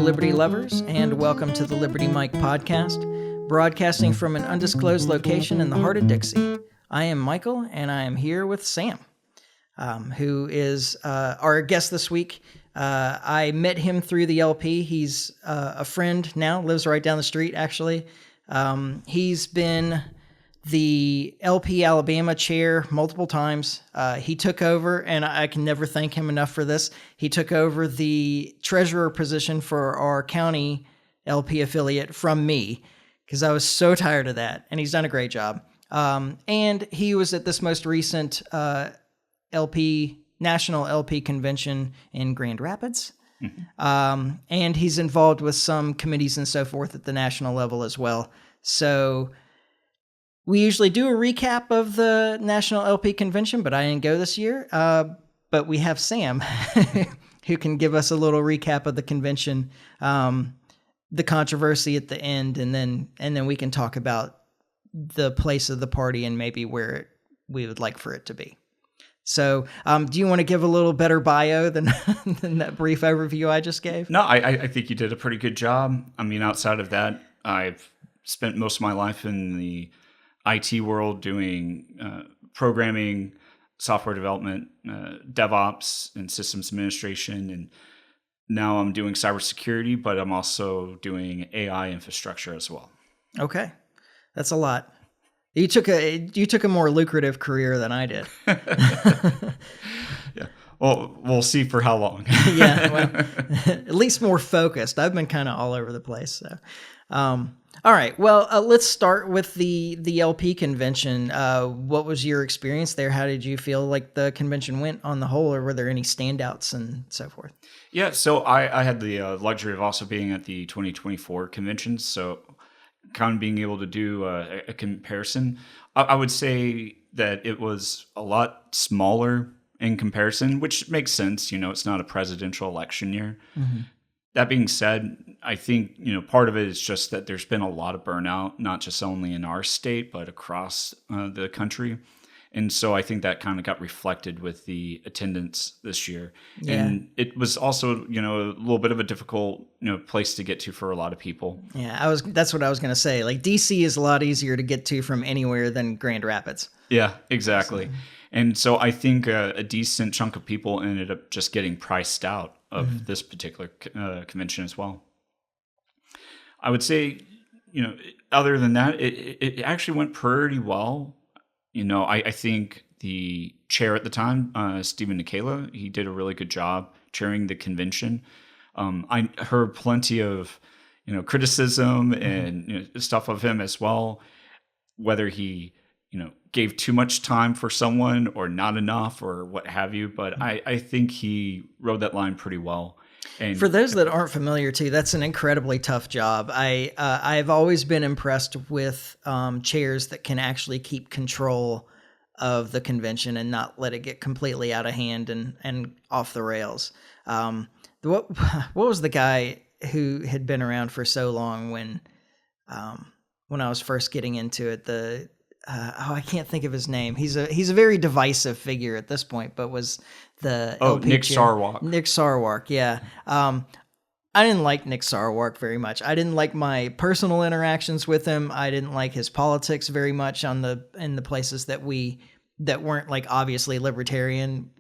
Liberty lovers, and welcome to the Liberty Mike podcast, broadcasting from an undisclosed location in the heart of Dixie. I am Michael, and I am here with Sam, who is our guest this week. I met him through the LP. He's a friend now, lives right down the street, actually. He's been the LP Alabama chair multiple times. He took over, and I can never thank him enough for this. He took over the treasurer position for our county LP affiliate from me because I was so tired of that, and he's done a great job. And he was at this most recent National LP convention in Grand Rapids. Mm-hmm. And he's involved with some committees and so forth at the national level as well. So we usually do a recap of the National LP Convention, but I didn't go this year. But we have Sam, who can give us a little recap of the convention, the controversy at the end, and then we can talk about the place of the party and maybe where we would like for it to be. So do you want to give a little better bio than that brief overview I just gave? No, I think you did a pretty good job. I mean, outside of that, I've spent most of my life in the IT world doing programming, software development, DevOps, and systems administration. And now I'm doing cybersecurity, but I'm also doing AI infrastructure as well. Okay. That's a lot. You took a more lucrative career than I did. Yeah. Well, we'll see for how long. Yeah. Well, at least more focused. I've been kind of all over the place. So, all right. Well, let's start with the LP convention. What was your experience there? How did you feel like the convention went on the whole, or were there any standouts and so forth? Yeah. So I had the luxury of also being at the 2024 convention. So kind of being able to do a comparison. I would say that it was a lot smaller in comparison, which makes sense. You know, it's not a presidential election year. Mm-hmm. That being said, I think, part of it is just that there's been a lot of burnout, not just only in our state, but across the country. And so I think that kind of got reflected with the attendance this year. Yeah. And it was also, a little bit of a difficult, place to get to for a lot of people. Yeah, that's what I was going to say. Like, DC is a lot easier to get to from anywhere than Grand Rapids. Yeah, exactly. And so I think a decent chunk of people ended up just getting priced out of this particular convention as well. I would say, other than that, it actually went pretty well. I think the chair at the time, Stephen Nikela, he did a really good job chairing the convention. I heard plenty of, criticism and stuff of him as well, whether he, gave too much time for someone or not enough or what have you. But I think he rode that line pretty well. And for those that aren't familiar too, that's an incredibly tough job. I've always been impressed with chairs that can actually keep control of the convention and not let it get completely out of hand and off the rails. What was the guy who had been around for so long when I was first getting into it? I can't think of his name. He's a very divisive figure at this point, but was the LP Nick chair. Sarwark. Nick Sarwark, yeah. I didn't like Nick Sarwark very much. I didn't like my personal interactions with him. I didn't like his politics very much in the places that weren't like obviously libertarian.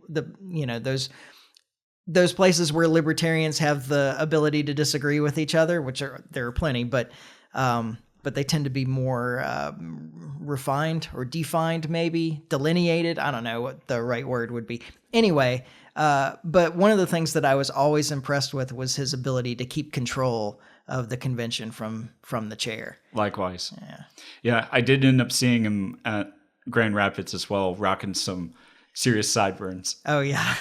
Those places where libertarians have the ability to disagree with each other, there are plenty, but they tend to be more refined or defined, maybe delineated. I don't know what the right word would be. Anyway, but one of the things that I was always impressed with was his ability to keep control of the convention from the chair. Likewise. Yeah, I did end up seeing him at Grand Rapids as well, rocking some serious sideburns. Oh, yeah.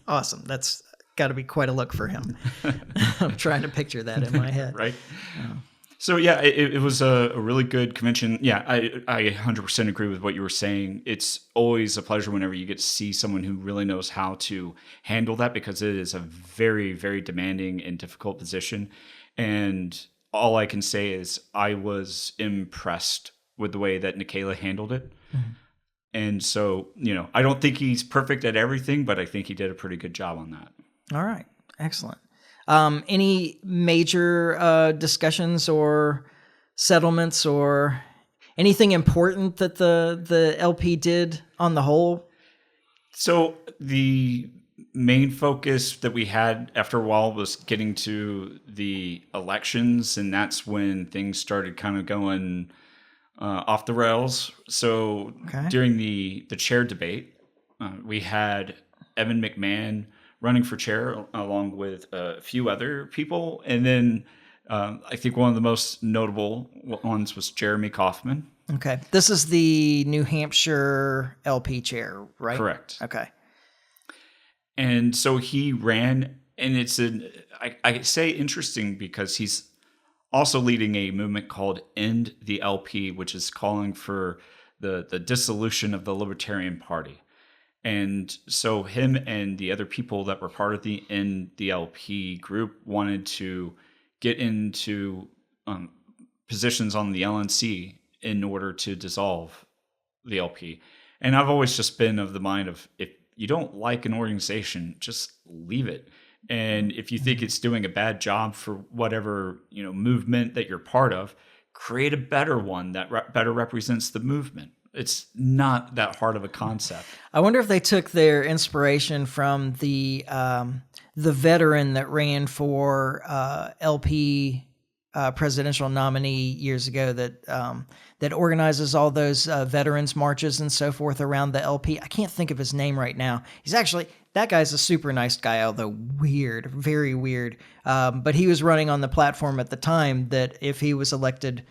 Awesome. That's got to be quite a look for him. I'm trying to picture that in my head. Right. So, yeah, it was a really good convention. Yeah, I 100% agree with what you were saying. It's always a pleasure whenever you get to see someone who really knows how to handle that, because it is a very, very demanding and difficult position. And all I can say is I was impressed with the way that Nikela handled it. Mm-hmm. And so, I don't think he's perfect at everything, but I think he did a pretty good job on that. All right. Excellent. Any major discussions or settlements or anything important that the LP did on the whole? So the main focus that we had after a while was getting to the elections, and that's when things started kind of going off the rails. So during the chair debate, we had Evan McMahon running for chair along with a few other people. And then I think one of the most notable ones was Jeremy Kaufman. Okay. This is the New Hampshire LP chair, right? Correct. Okay. And so he ran, and it's I say interesting because he's also leading a movement called End the LP, which is calling for the dissolution of the Libertarian Party. And so him and the other people that were part of the End the LP group wanted to get into positions on the LNC in order to dissolve the LP. And I've always just been of the mind of, if you don't like an organization, just leave it. And if you think it's doing a bad job for whatever, movement that you're part of, create a better one that better represents the movement. It's not that hard of a concept. I wonder if they took their inspiration from the veteran that ran for LP presidential nominee years ago that organizes all those veterans marches and so forth around the LP. I can't think of his name right now. That guy's a super nice guy, although weird, very weird. But he was running on the platform at the time that if he was elected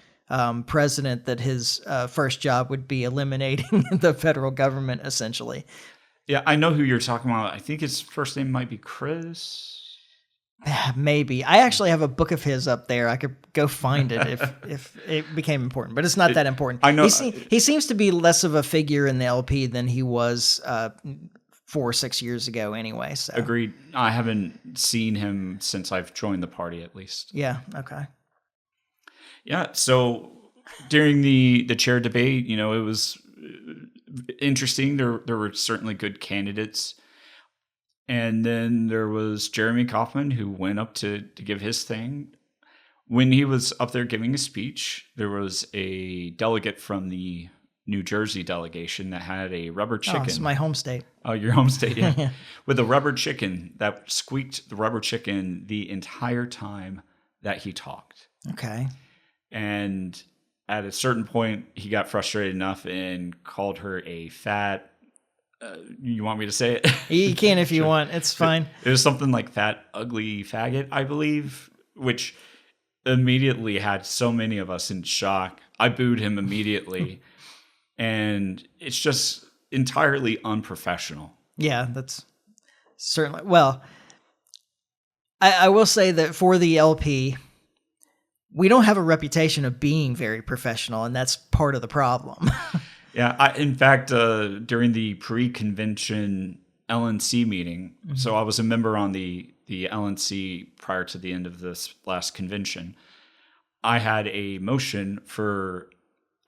president, that his first job would be eliminating the federal government, essentially. Yeah, I know who you're talking about. I think his first name might be Chris. Maybe. I actually have a book of his up there. I could go find it if it became important, but it's not that important. I know he seems to be less of a figure in the LP than he was 4 or 6 years ago anyway. So. Agreed. I haven't seen him since I've joined the party, at least. Yeah. Okay. Yeah. So during the chair debate, it was interesting. There were certainly good candidates. And then there was Jeremy Kaufman, who went up to give his thing. When he was up there giving a speech, there was a delegate from the New Jersey delegation that had a rubber chicken. Oh, it's my home state. Oh, your home state, yeah. With a rubber chicken that squeaked the rubber chicken the entire time that he talked. Okay. And at a certain point, he got frustrated enough and called her a fat... you want me to say it? You can if you want. It's fine. It was something like fat, ugly faggot, I believe, which immediately had so many of us in shock. I booed him immediately. And it's just entirely unprofessional. Yeah, that's certainly... Well, I will say that for the LP, we don't have a reputation of being very professional, and that's part of the problem. Yeah, in fact, during the pre-convention LNC meeting, so I was a member on the LNC prior to the end of this last convention, I had a motion for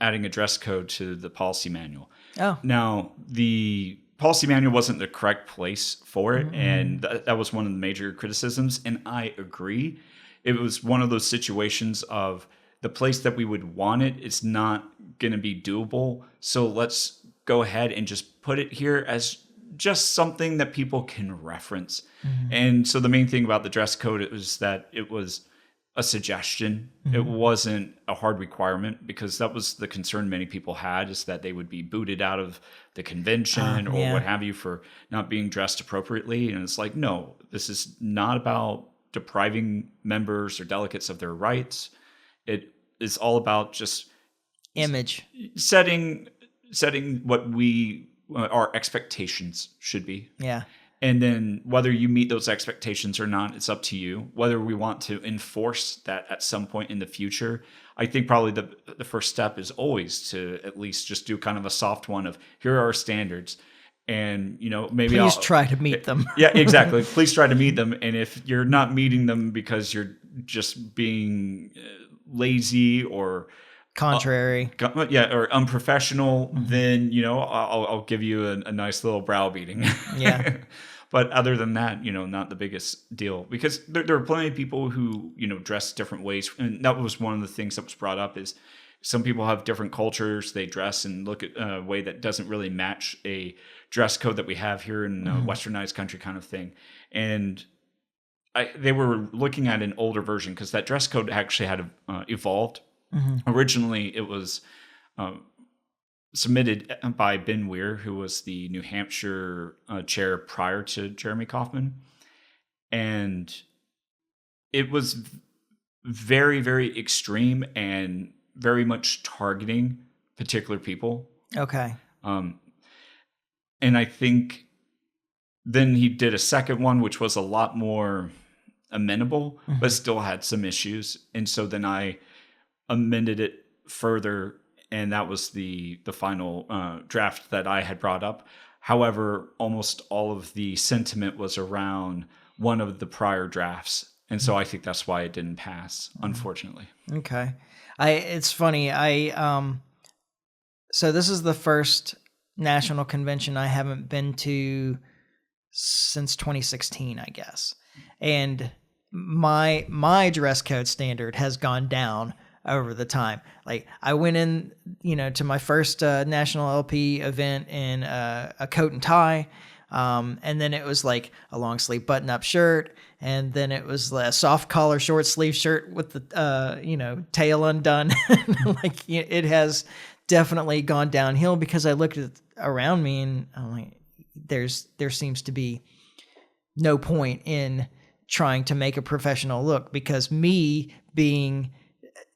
adding a dress code to the policy manual. Oh. Now, the policy manual wasn't the correct place for it, and that was one of the major criticisms, and I agree. It was one of those situations of the place that we would want it, it's not going to be doable. So let's go ahead and just put it here as just something that people can reference. And so the main thing about the dress code was that it was a suggestion. It wasn't a hard requirement, because that was the concern many people had, is that they would be booted out of the convention or what have you for not being dressed appropriately. And it's like, no, this is not about depriving members or delegates of their rights. It is all about just image, setting what our expectations should be. Yeah. And then whether you meet those expectations or not, it's up to you. Whether we want to enforce that at some point in the future, I think probably the first step is always to at least just do kind of a soft one of, here are our standards. And, maybe please try to meet them. Yeah, exactly. Please try to meet them. And if you're not meeting them because you're just being lazy or contrary, or unprofessional, then I'll give you a nice little browbeating. Yeah. But other than that, not the biggest deal, because there are plenty of people who, dress different ways. And that was one of the things that was brought up is some people have different cultures. They dress and look at a way that doesn't really match a dress code that we have here in a westernized country kind of thing. And they were looking at an older version because that dress code actually had evolved. Originally, it was submitted by Ben Weir, who was the New Hampshire chair prior to Jeremy Kauffman. And it was very, very extreme and very much targeting particular people. Okay. And I think then he did a second one, which was a lot more amenable, but still had some issues. And so then I amended it further, and that was the final draft that I had brought up. However, almost all of the sentiment was around one of the prior drafts. And so I think that's why it didn't pass, unfortunately. Okay. It's funny. So this is the first national convention I haven't been to since 2016, I guess. And my dress code standard has gone down over the time. Like I went in, to my first national LP event in a coat and tie. And then it was like a long sleeve button up shirt. And then it was a soft collar, short sleeve shirt with the, tail undone. It has definitely gone downhill because I looked around me and I'm like, there seems to be no point in trying to make a professional look, because me being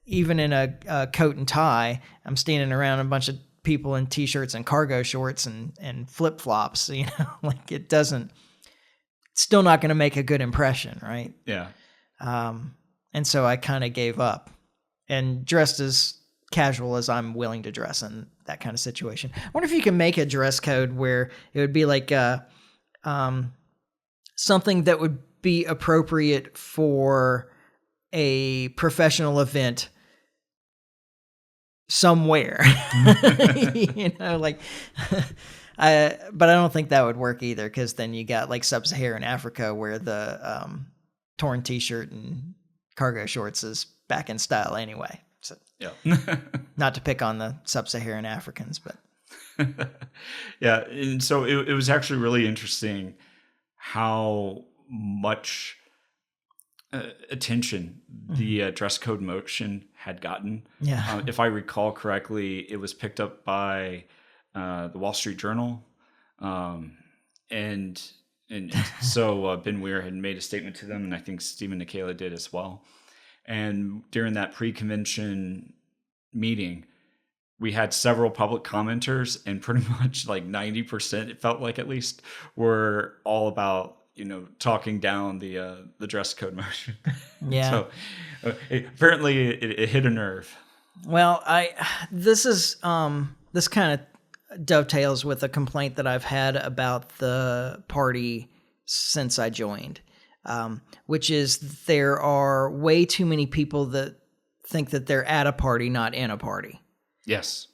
even in a coat and tie, I'm standing around a bunch of people in t-shirts and cargo shorts and flip-flops, it's still not going to make a good impression. Right. Yeah. And so I kind of gave up and dressed as casual as I'm willing to dress in that kind of situation. I wonder if you can make a dress code where it would be like something that would be appropriate for a professional event somewhere. But I don't think that would work either, because then you got like sub-Saharan Africa where the torn t-shirt and cargo shorts is back in style anyway. So yeah. Not to pick on the sub-Saharan Africans, but yeah. And so it was actually really interesting how much attention the dress code motion had gotten. Yeah. If I recall correctly, it was picked up by the Wall Street Journal. And so Ben Weir had made a statement to them, and I think Stephen Nikela did as well. And during that pre-convention meeting, we had several public commenters, and pretty much like 90%, it felt like at least, were all about, talking down the dress code motion. Yeah. So apparently it hit a nerve. Well, this kind of dovetails with a complaint that I've had about the party since I joined, which is there are way too many people that think that they're at a party, not in a party. Yes.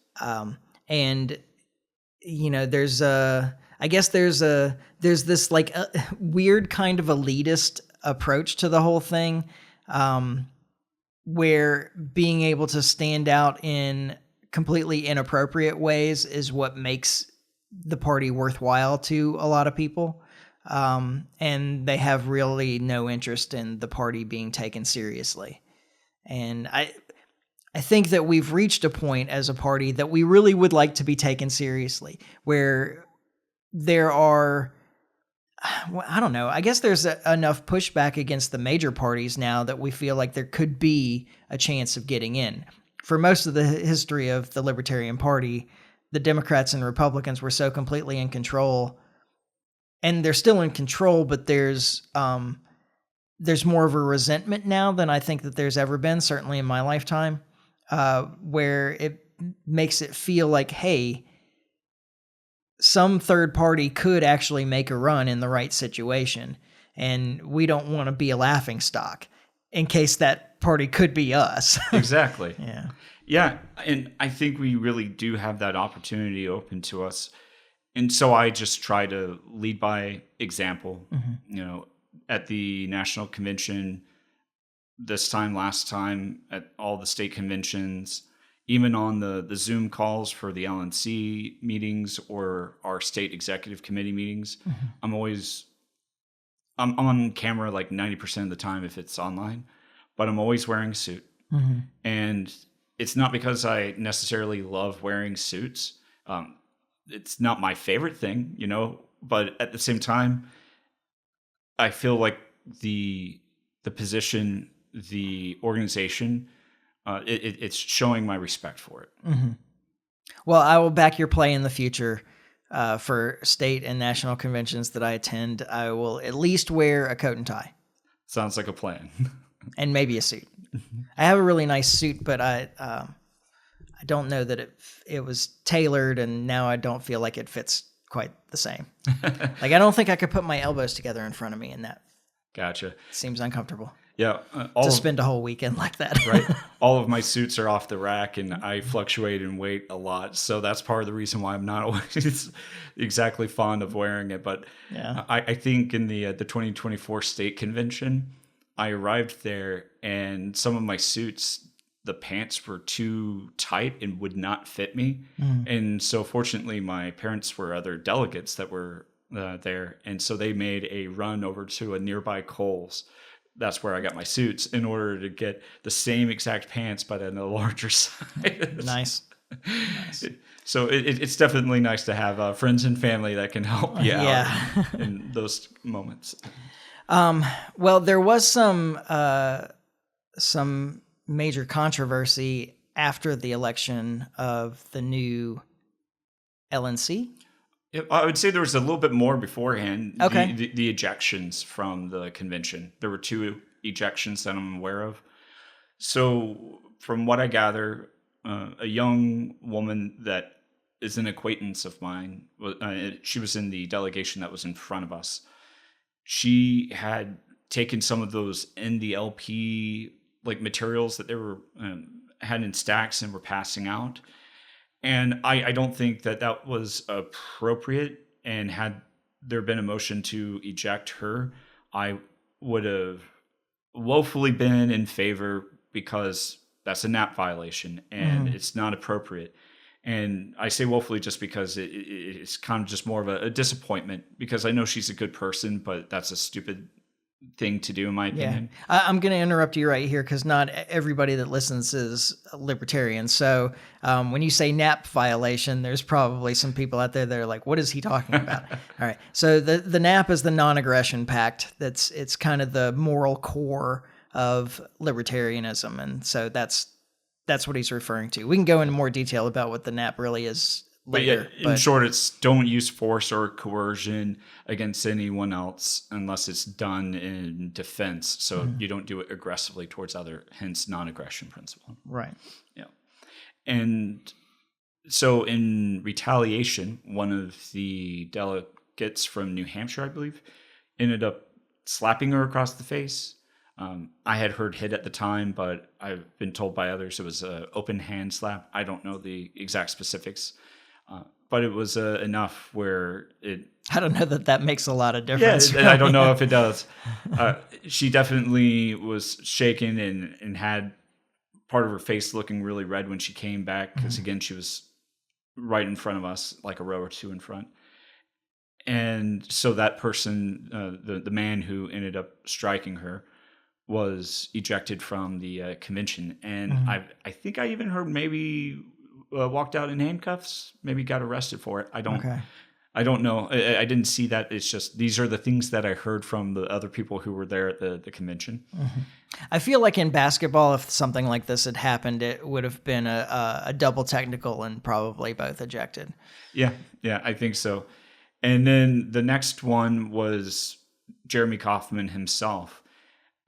And there's this like a weird kind of elitist approach to the whole thing, where being able to stand out in completely inappropriate ways is what makes the party worthwhile to a lot of people. And they have really no interest in the party being taken seriously. And I think that we've reached a point as a party that we really would like to be taken seriously, where there are, I don't know, I guess there's enough pushback against the major parties now that we feel like there could be a chance of getting in. For most of the history of the Libertarian Party, the Democrats and Republicans were so completely in control, and they're still in control, but there's more of a resentment now than I think that there's ever been, certainly in my lifetime, where it makes it feel like, hey, some third party could actually make a run in the right situation, and we don't want to be a laughingstock in case that party could be us. Exactly. Yeah. Yeah, and I think we really do have that opportunity open to us. And so I just try to lead by example. You know, at the national convention this time, last time, at all the state conventions, even on the Zoom calls for the LNC meetings or our state executive committee meetings, I'm on camera like 90% of the time if it's online, but I'm always wearing a suit. And it's not because I necessarily love wearing suits. It's not my favorite thing, you know, but at the same time, I feel like the position, the organization, it's showing my respect for it. Well, I will back your play in the future. For state and national conventions that I attend, I will at least wear a coat and tie. Sounds like a plan. And maybe a suit. I have a really nice suit, but I don't know that it was tailored, and now I don't feel like it fits quite the same. Like, I don't think I could put my elbows together in front of me, and that Gotcha. seems uncomfortable. Yeah. To spend a whole weekend like that. Right. All of my suits are off the rack, and I fluctuate in weight a lot. So that's part of the reason why I'm not always exactly fond of wearing it. But Yeah. I think in the 2024 state convention, I arrived there and some of my suits, the pants were too tight and would not fit me. And so fortunately, my parents were other delegates that were there. And so they made a run over to a nearby Kohl's. That's where I got my suits in order to get the same exact pants, but in a larger size. Nice. So it's definitely nice to have friends and family that can help you out in those moments. Well, there was some major controversy after the election of the new LNC. I would say there was a little bit more beforehand. Okay. The ejections from the convention. There were 2 ejections that I'm aware of. So from what I gather, a young woman that is an acquaintance of mine, she was in the delegation that was in front of us. She had taken some of those NDLP like materials that they were had in stacks and were passing out. And I don't think that was appropriate. And had there been a motion to eject her, I would have woefully been in favor, because that's a NAP violation and it's not appropriate. And I say woefully just because it's kind of just more of a disappointment, because I know she's a good person, but that's a stupid thing to do, in my opinion. I'm going to interrupt you right here, because not everybody that listens is a libertarian. So when you say NAP violation, there's probably some people out there that are like, what is he talking about? All right. So the NAP is the non-aggression pact. It's kind of the moral core of libertarianism. And so that's what he's referring to. We can go into more detail about what the NAP really is later. But in short, it's don't use force or coercion against anyone else unless it's done in defense. So you don't do it aggressively towards other, hence non-aggression principle. Right. Yeah. And so in retaliation, one of the delegates from New Hampshire, I believe, ended up slapping her across the face. I had heard hit at the time, but I've been told by others it was an open hand slap. I don't know the exact specifics. But it was enough where it... I don't know that makes a lot of difference. Yeah, I don't know if it does. She definitely was shaken and had part of her face looking really red when she came back, because, again, she was right in front of us, like a row or 2 in front. And so that person, the man who ended up striking her, was ejected from the convention. And I think I even heard maybe... walked out in handcuffs, maybe got arrested for it. I don't know. I didn't see that. It's just, these are the things that I heard from the other people who were there at the convention. I feel like in basketball, if something like this had happened, it would have been a double technical and probably both ejected. Yeah, I think so. And then the next one was Jeremy Kauffman himself.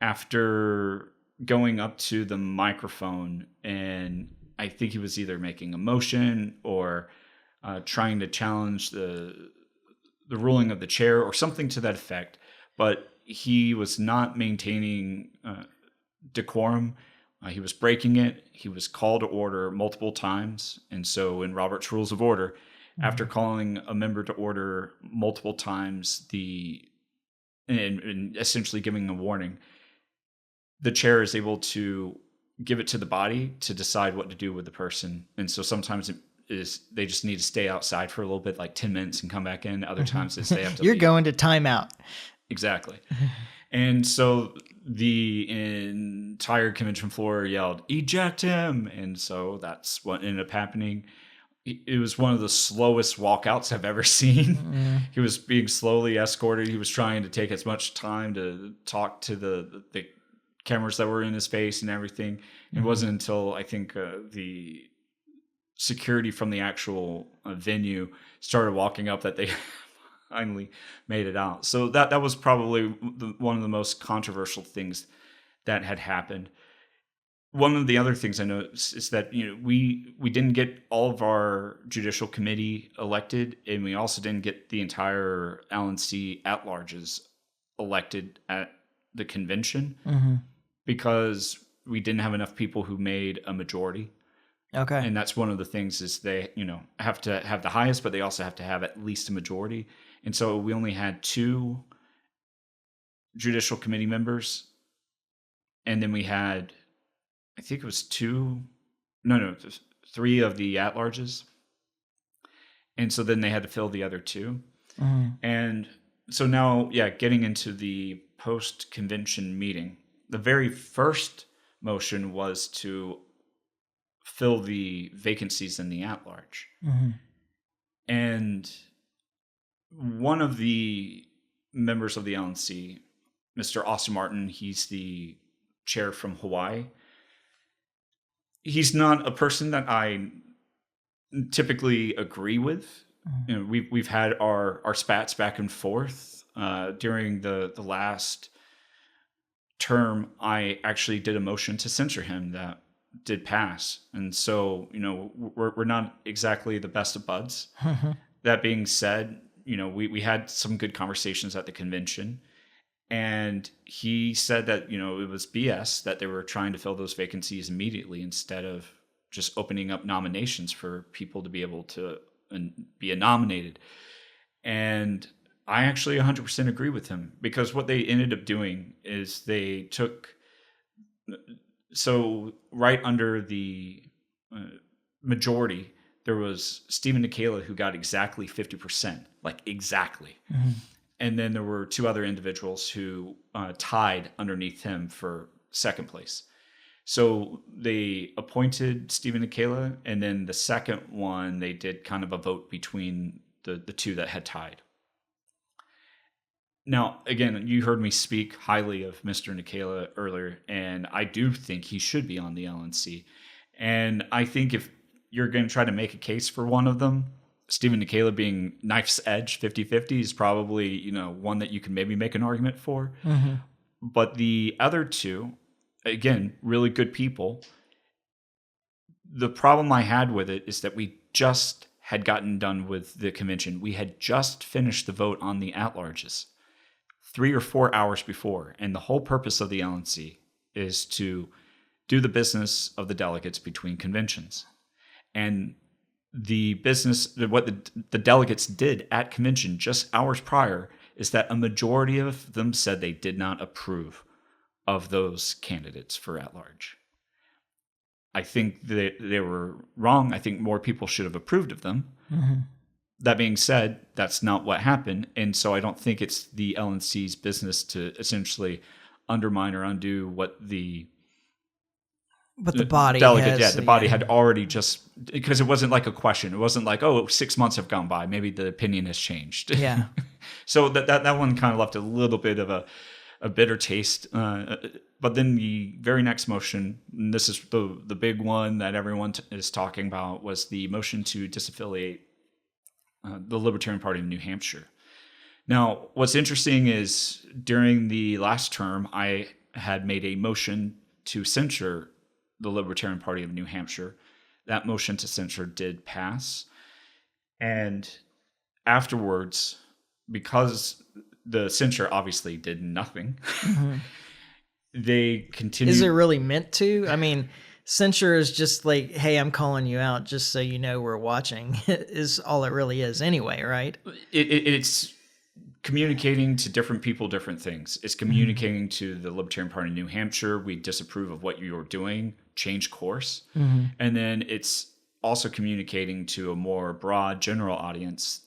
After going up to the microphone, and I think he was either making a motion or trying to challenge the ruling of the chair or something to that effect, but he was not maintaining decorum. He was breaking it. He was called to order multiple times, and so in Robert's Rules of Order, after calling a member to order multiple times, and essentially giving a warning, the chair is able to give it to the body to decide what to do with the person. And so sometimes they just need to stay outside for a little bit, like 10 minutes, and come back in. Other times they have to You're leave. going to timeout. Exactly. And so the entire convention floor yelled, "Eject him!" And so that's what ended up happening. It was one of the slowest walkouts I've ever seen. He was being slowly escorted. He was trying to take as much time to talk to the cameras that were in his face and everything. It wasn't until I think the security from the actual venue started walking up that they finally made it out. So that was probably one of the most controversial things that had happened. One of the other things I noticed is that we didn't get all of our judicial committee elected, and we also didn't get the entire LNC at-larges elected at the convention because we didn't have enough people who made a majority. Okay. And that's one of the things is they have to have the highest, but they also have to have at least a majority. And so we only had 2 judicial committee members, and then we had, I think it was 3 of the at-larges. And so then they had to fill the other 2. And so now, getting into the post-convention meeting, the very first motion was to fill the vacancies in the at-large. And one of the members of the LNC, Mr. Austin Martin, he's the chair from Hawaii. He's not a person that I typically agree with. We've had our spats back and forth. During the last term, I actually did a motion to censure him that did pass. And so, we're not exactly the best of buds. That being said, we had some good conversations at the convention. And he said that, it was BS that they were trying to fill those vacancies immediately instead of just opening up nominations for people to be able to be nominated. And I actually 100% agree with him, because what they ended up doing is they took, so right under the majority, there was Stephen Nikela, who got exactly 50%, like exactly. And then there were 2 other individuals who tied underneath him for second place. So they appointed Stephen Nikela, and then the second one, they did kind of a vote between the 2 that had tied. Now, again, you heard me speak highly of Mr. Nikela earlier, and I do think he should be on the LNC. And I think if you're going to try to make a case for one of them, Stephen Nikela being knife's edge 50-50 is probably, one that you can maybe make an argument for. But the other 2, again, really good people. The problem I had with it is that we just had gotten done with the convention. We had just finished the vote on the at-larges 3 or 4 hours before. And the whole purpose of the LNC is to do the business of the delegates between conventions. And the business, what the delegates did at convention just hours prior, is that a majority of them said they did not approve of those candidates for at-large. I think that they were wrong. I think more people should have approved of them. That being said, that's not what happened. And so I don't think it's the LNC's business to essentially undermine or undo what the body delegate, the body had already just, because it wasn't like a question. It wasn't like, 6 months have gone by, maybe the opinion has changed. Yeah. So that one kind of left a little bit of a bitter taste. But then the very next motion, and this is the big one that everyone is talking about, was the motion to disaffiliate the Libertarian Party of New Hampshire. Now, what's interesting is during the last term, I had made a motion to censure the Libertarian Party of New Hampshire. That motion to censure did pass. And afterwards, because the censure obviously did nothing, they continued. Is it really meant to? I mean, censure is just like, hey, I'm calling you out just so you know we're watching, is all it really is anyway, right? It's communicating to different people different things. It's communicating to the Libertarian Party in New Hampshire, we disapprove of what you're doing, change course. And then it's also communicating to a more broad general audience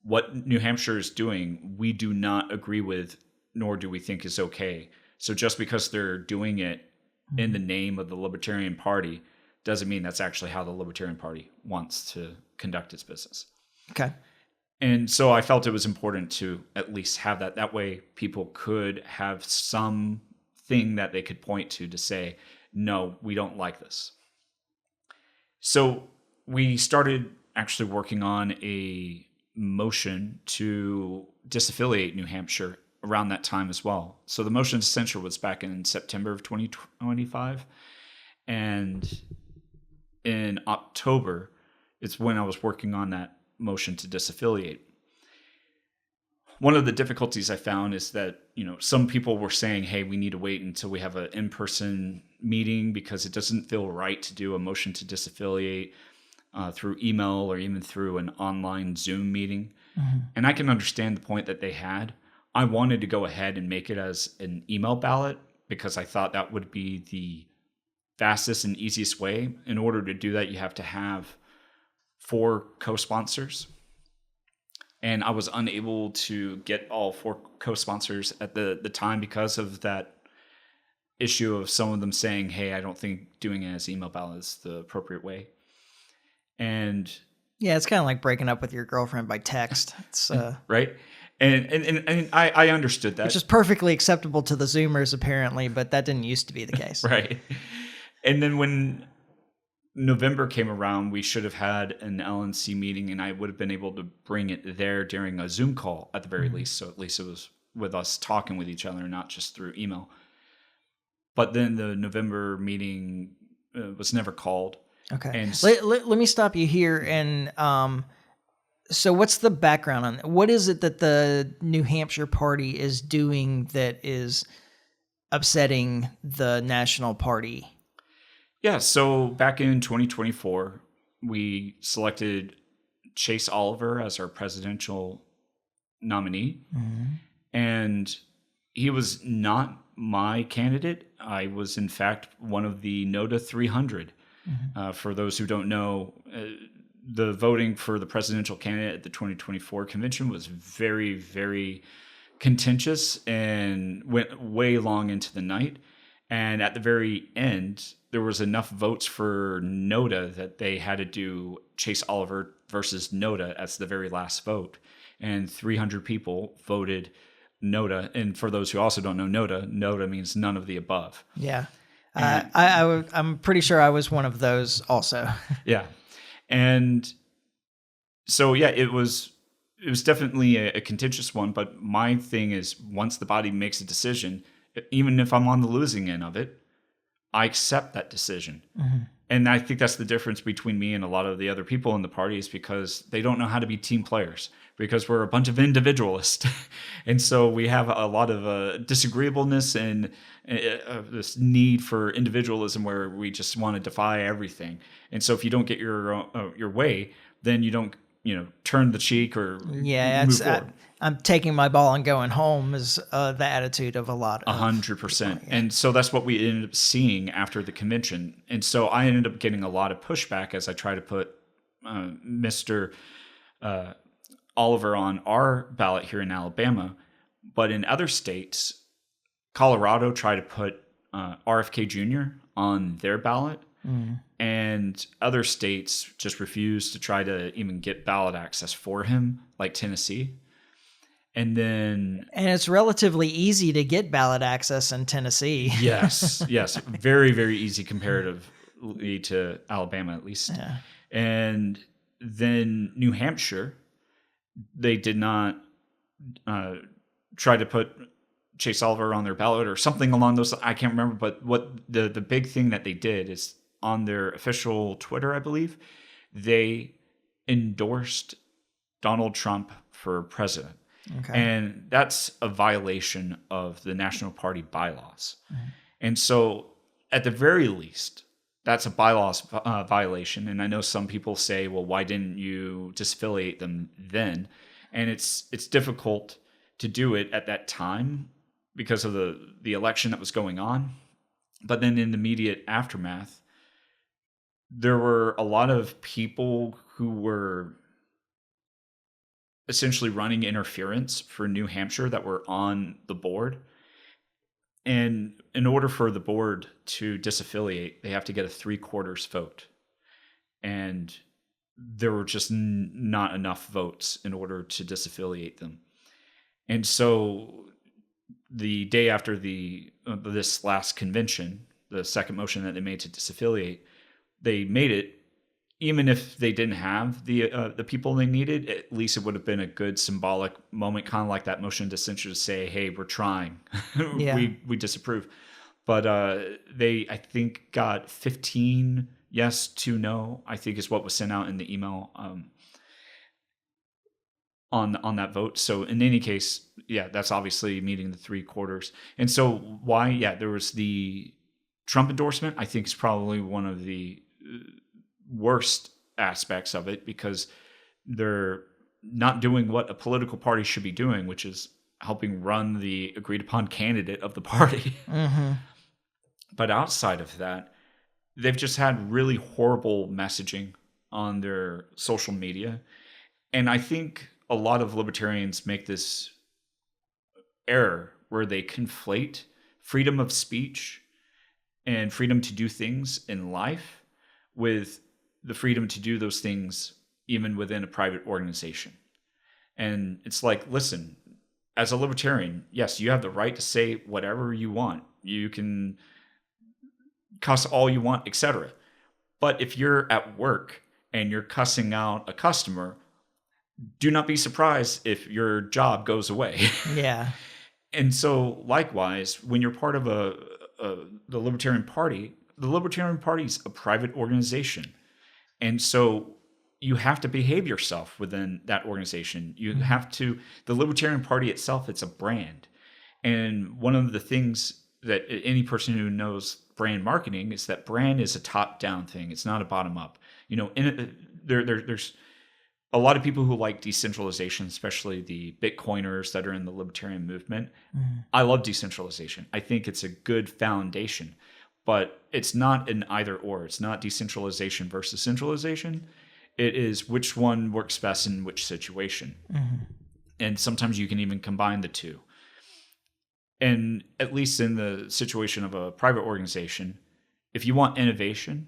what New Hampshire is doing, we do not agree with, nor do we think is okay. So just because they're doing it in the name of the Libertarian Party doesn't mean that's actually how the Libertarian Party wants to conduct its business. Okay. And so I felt it was important to at least have that. That way people could have something that they could point to say, no, we don't like this. So we started actually working on a motion to disaffiliate New Hampshire around that time as well. So the motion to censure was back in September of 2025. And in October, it's when I was working on that motion to disaffiliate. One of the difficulties I found is that, some people were saying, hey, we need to wait until we have an in-person meeting because it doesn't feel right to do a motion to disaffiliate through email or even through an online Zoom meeting. And I can understand the point that they had. I wanted to go ahead and make it as an email ballot because I thought that would be the fastest and easiest way. In order to do that, you have to have 4 co-sponsors. And I was unable to get all 4 co-sponsors at the time because of that issue of some of them saying, hey, I don't think doing it as email ballot is the appropriate way. And yeah, it's kind of like breaking up with your girlfriend by text. It's right. And I understood that. Which is perfectly acceptable to the Zoomers, apparently, but that didn't used to be the case. Right. And then when November came around, we should have had an LNC meeting, and I would have been able to bring it there during a Zoom call at the very least. So at least it was with us talking with each other, not just through email. But then the November meeting was never called. Okay. And let me stop you here. And so what's the background on what is it that the New Hampshire Party is doing that is upsetting the National Party? Yeah, so back in 2024, we selected Chase Oliver as our presidential nominee. And he was not my candidate. I was, in fact, one of the NOTA 300. For those who don't know, the voting for the presidential candidate at the 2024 convention was very, very contentious and went way long into the night. And at the very end, there was enough votes for NOTA that they had to do Chase Oliver versus NOTA as the very last vote. And 300 people voted NOTA. And for those who also don't know NOTA means none of the above. Yeah. I'm pretty sure I was one of those also. Yeah. And so, yeah, it was definitely a contentious one. But my thing is, once the body makes a decision, even if I'm on the losing end of it, I accept that decision. And I think that's the difference between me and a lot of the other people in the party, is because they don't know how to be team players, because we're a bunch of individualists. And so we have a lot of disagreeableness and this need for individualism where we just want to defy everything. And so if you don't get your way, then you don't, turn the cheek or move forward. I'm taking my ball and going home is the attitude of a lot of 100%. And so that's what we ended up seeing after the convention. And so I ended up getting a lot of pushback as I try to put Mr. Oliver on our ballot here in Alabama. But in other states, Colorado tried to put RFK Jr. on their ballot. And other states just refused to try to even get ballot access for him, like Tennessee. And it's relatively easy to get ballot access in Tennessee. yes. Very, very easy comparatively to Alabama, at least. Yeah. And then New Hampshire, they did not try to put Chase Oliver on their ballot or something along those. I can't remember. But what the big thing that they did is on their official Twitter, I believe, they endorsed Donald Trump for president. Okay. And that's a violation of the National Party bylaws. And so at the very least, that's a bylaws violation. And I know some people say, well, why didn't you disaffiliate them then? And it's difficult to do it at that time because of the election that was going on. But then in the immediate aftermath, there were a lot of people who were essentially running interference for New Hampshire that were on the board. And in order for the board to disaffiliate, they have to get a 3/4 vote. And there were just not enough votes in order to disaffiliate them. And so the day after this last convention, the second motion that they made to disaffiliate, they made it. Even if they didn't have the people they needed, at least it would have been a good symbolic moment, kind of like that motion to censure, to say, "Hey, we're trying, Yeah. we disapprove." But they, I think, got 15 yes, 2 no. I think is what was sent out in the email on that vote. So in any case, yeah, that's obviously meeting the 3/4. And so why? Yeah, there was the Trump endorsement. I think is probably one of the worst aspects of it, because they're not doing what a political party should be doing, which is helping run the agreed upon candidate of the party. Mm-hmm. But outside of that, they've just had really horrible messaging on their social media. And I think a lot of libertarians make this error where they conflate freedom of speech and freedom to do things in life with the freedom to do those things even within a private organization. And it's like, listen, as a libertarian, yes, you have the right to say whatever you want. You can cuss all you want, etc. But if you're at work and you're cussing out a customer, do not be surprised if your job goes away. Yeah. And so likewise, when you're part of the Libertarian Party is a private organization. And so you have to behave yourself within that organization. You have to, the Libertarian Party itself, it's a brand. And one of the things that any person who knows brand marketing is that brand is a top-down thing. It's not a bottom-up. You know, there's a lot of people who like decentralization, especially the Bitcoiners that are in the libertarian movement. Mm-hmm. I love decentralization. I think it's a good foundation. But it's not an either or. It's not decentralization versus centralization. It is which one works best in which situation. Mm-hmm. And sometimes you can even combine the two. And at least in the situation of a private organization, if you want innovation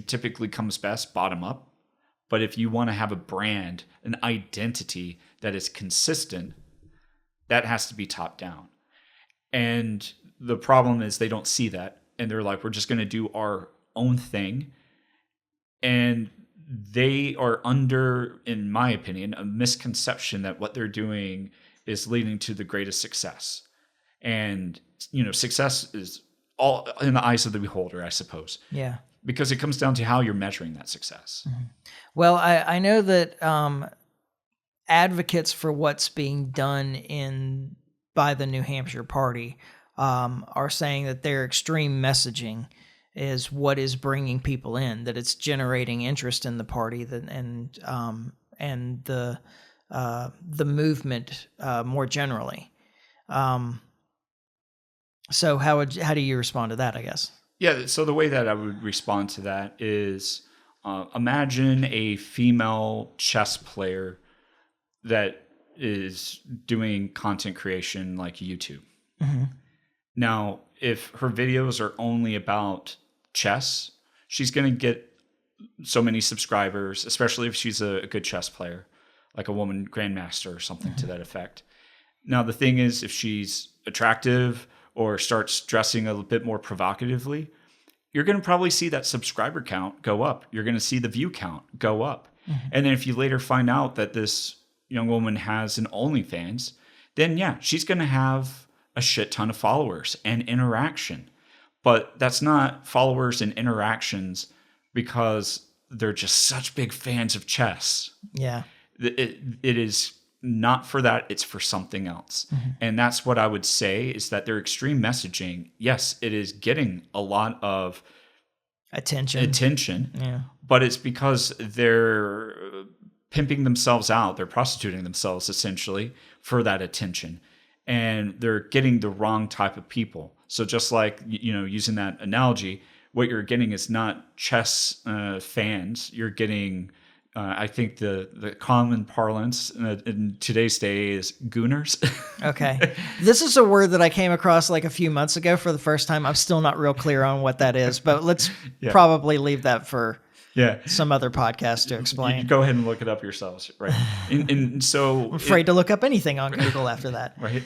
typically comes best bottom up. But if you want to have a brand, an identity that is consistent, that has to be top down. And the problem is they don't see that. And they're like, we're just going to do our own thing. And they are under, in my opinion, a misconception that what they're doing is leading to the greatest success. And, you know, success is all in the eyes of the beholder, I suppose. Yeah. Because it comes down to how you're measuring that success. Mm-hmm. Well, I know that advocates for what's being done by the New Hampshire Party are saying that their extreme messaging is what is bringing people in, that it's generating interest in the party, and the movement more generally. So how do you respond to that, I guess? Yeah, so the way that I would respond to that is imagine a female chess player that is doing content creation like YouTube. Mm-hmm. Now, if her videos are only about chess, she's going to get so many subscribers, especially if she's a good chess player, like a woman grandmaster or something to that effect. Now, the thing is, if she's attractive or starts dressing a bit more provocatively, you're going to probably see that subscriber count go up. You're going to see the view count go up. Mm-hmm. And then if you later find out that this young woman has an OnlyFans, then yeah, she's going to have a shit ton of followers and interaction. But that's not followers and interactions because they're just such big fans of chess. Yeah. It is not for that. It's for something else. Mm-hmm. And that's what I would say is that their extreme messaging, yes, it is getting a lot of attention. Yeah. But it's because they're pimping themselves out. They're prostituting themselves essentially for that attention. And they're getting the wrong type of people. So just like, using that analogy, what you're getting is not chess fans. You're getting, I think the common parlance in today's day is gooners. Okay. This is a word that I came across like a few months ago for the first time. I'm still not real clear on what that is, but let's probably leave that for some other podcast to explain. You go ahead and look it up yourselves, right? And so I'm afraid to look up anything on Google after that. Right.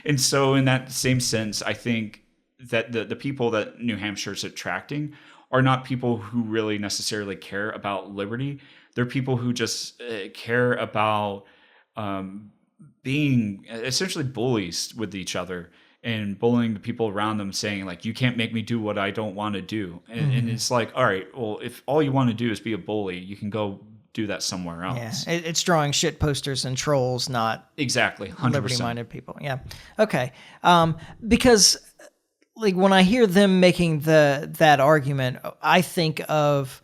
And so in that same sense, I think that the people that New Hampshire's attracting are not people who really necessarily care about liberty. They're people who just care about being essentially bullies with each other and bullying the people around them, saying like, you can't make me do what I don't want to do. And it's like, all right, well, if all you want to do is be a bully, you can go do that somewhere else. Yeah, it's drawing shit posters and trolls, not exactly 100%. liberty-minded people. Yeah. Okay. Because like when I hear them making that argument, I think of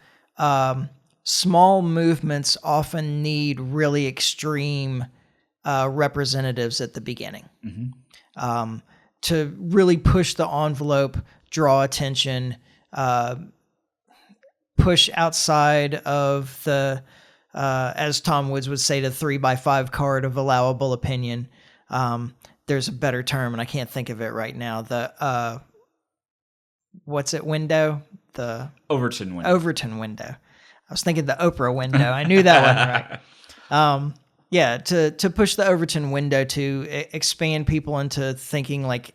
small movements often need really extreme representatives at the beginning. To really push the envelope, draw attention, push outside of the, as Tom Woods would say, the 3x5 card of allowable opinion. There's a better term, and I can't think of it right now. The window? The Overton window. Overton window. I was thinking the Oprah window. I knew that wasn't right. To push the Overton window to expand people into thinking, like,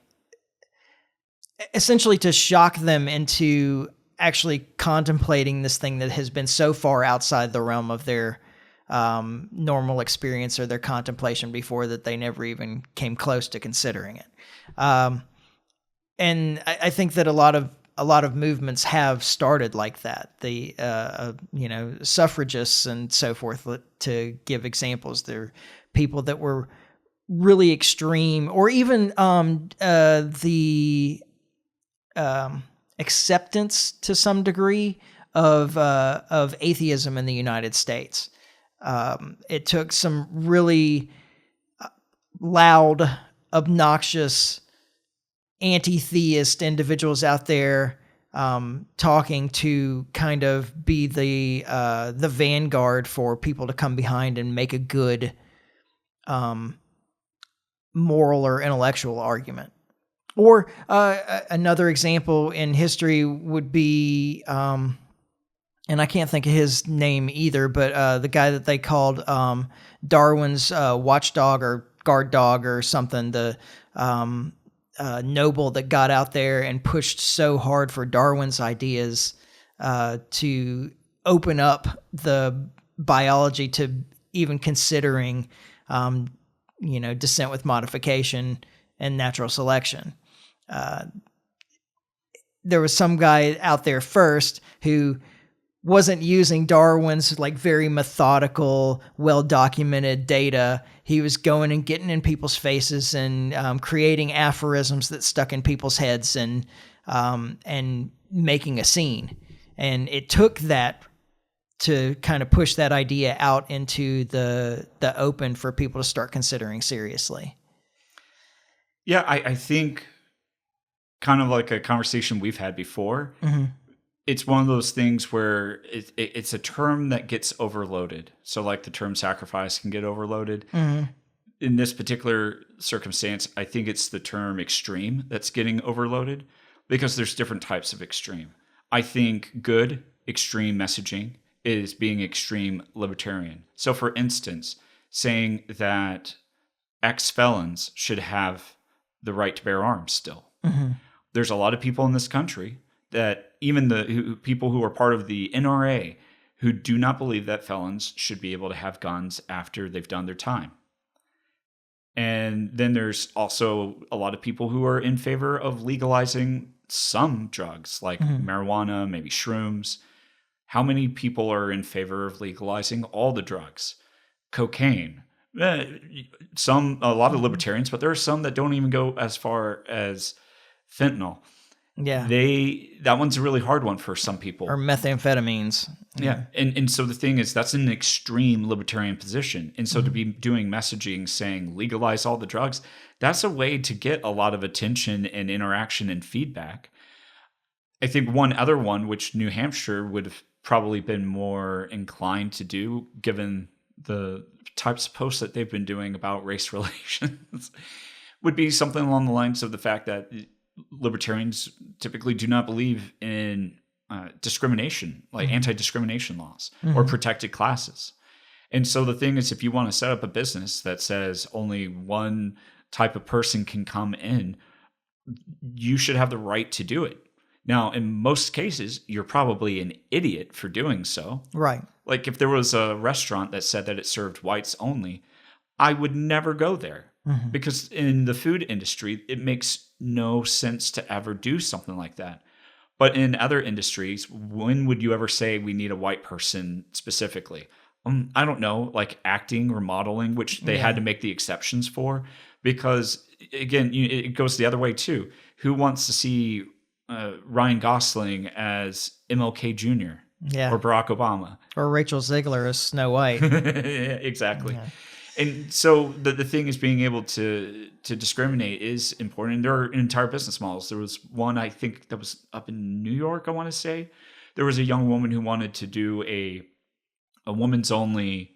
essentially to shock them into actually contemplating this thing that has been so far outside the realm of their normal experience or their contemplation before that they never even came close to considering it. And I think that a lot of movements have started like that. The suffragists and so forth, to give examples. There are people that were really extreme, or even the acceptance to some degree of atheism in the United States. It took some really loud, obnoxious, anti-theist individuals out there talking to kind of be the vanguard for people to come behind and make a good moral or intellectual argument. Or another example in history would be, and I can't think of his name either, but the guy that they called Darwin's watchdog or guard dog or something, the noble that got out there and pushed so hard for Darwin's ideas to open up the biology to even considering, descent with modification and natural selection. There was some guy out there first who wasn't using Darwin's like very methodical, well-documented data. He was going and getting in people's faces and creating aphorisms that stuck in people's heads and making a scene. And it took that to kind of push that idea out into the open for people to start considering seriously. Yeah, I think kind of like a conversation we've had before. Mm-hmm. It's one of those things where it's a term that gets overloaded. So like the term sacrifice can get overloaded. Mm-hmm. In this particular circumstance, I think it's the term extreme that's getting overloaded because there's different types of extreme. I think good extreme messaging is being extreme libertarian. So for instance, saying that ex-felons should have the right to bear arms still. Mm-hmm. There's a lot of people in this country that even the people who are part of the NRA who do not believe that felons should be able to have guns after they've done their time. And then there's also a lot of people who are in favor of legalizing some drugs like marijuana, maybe shrooms. How many people are in favor of legalizing all the drugs? Cocaine. A lot of libertarians, but there are some that don't even go as far as fentanyl. Yeah. That one's a really hard one for some people. Or methamphetamines. Yeah. And so the thing is, that's an extreme libertarian position. And so to be doing messaging saying legalize all the drugs, that's a way to get a lot of attention and interaction and feedback. I think one other one, which New Hampshire would have probably been more inclined to do, given the types of posts that they've been doing about race relations, would be something along the lines of the fact that libertarians typically do not believe in discrimination, like anti-discrimination laws or protected classes. And so the thing is, if you want to set up a business that says only one type of person can come in, you should have the right to do it. Now, in most cases, you're probably an idiot for doing so. Right. Like if there was a restaurant that said that it served whites only, I would never go there. Because in the food industry, it makes no sense to ever do something like that. But in other industries, when would you ever say we need a white person specifically? I don't know, like acting or modeling, which they had to make the exceptions for. Because again, it goes the other way too. Who wants to see Ryan Gosling as MLK Jr. or Barack Obama? Or Rachel Ziegler as Snow White. Exactly. Yeah. And so the thing is being able to discriminate is important. And there are entire business models. There was one, I think, that was up in New York, I want to say. There was a young woman who wanted to do a woman's only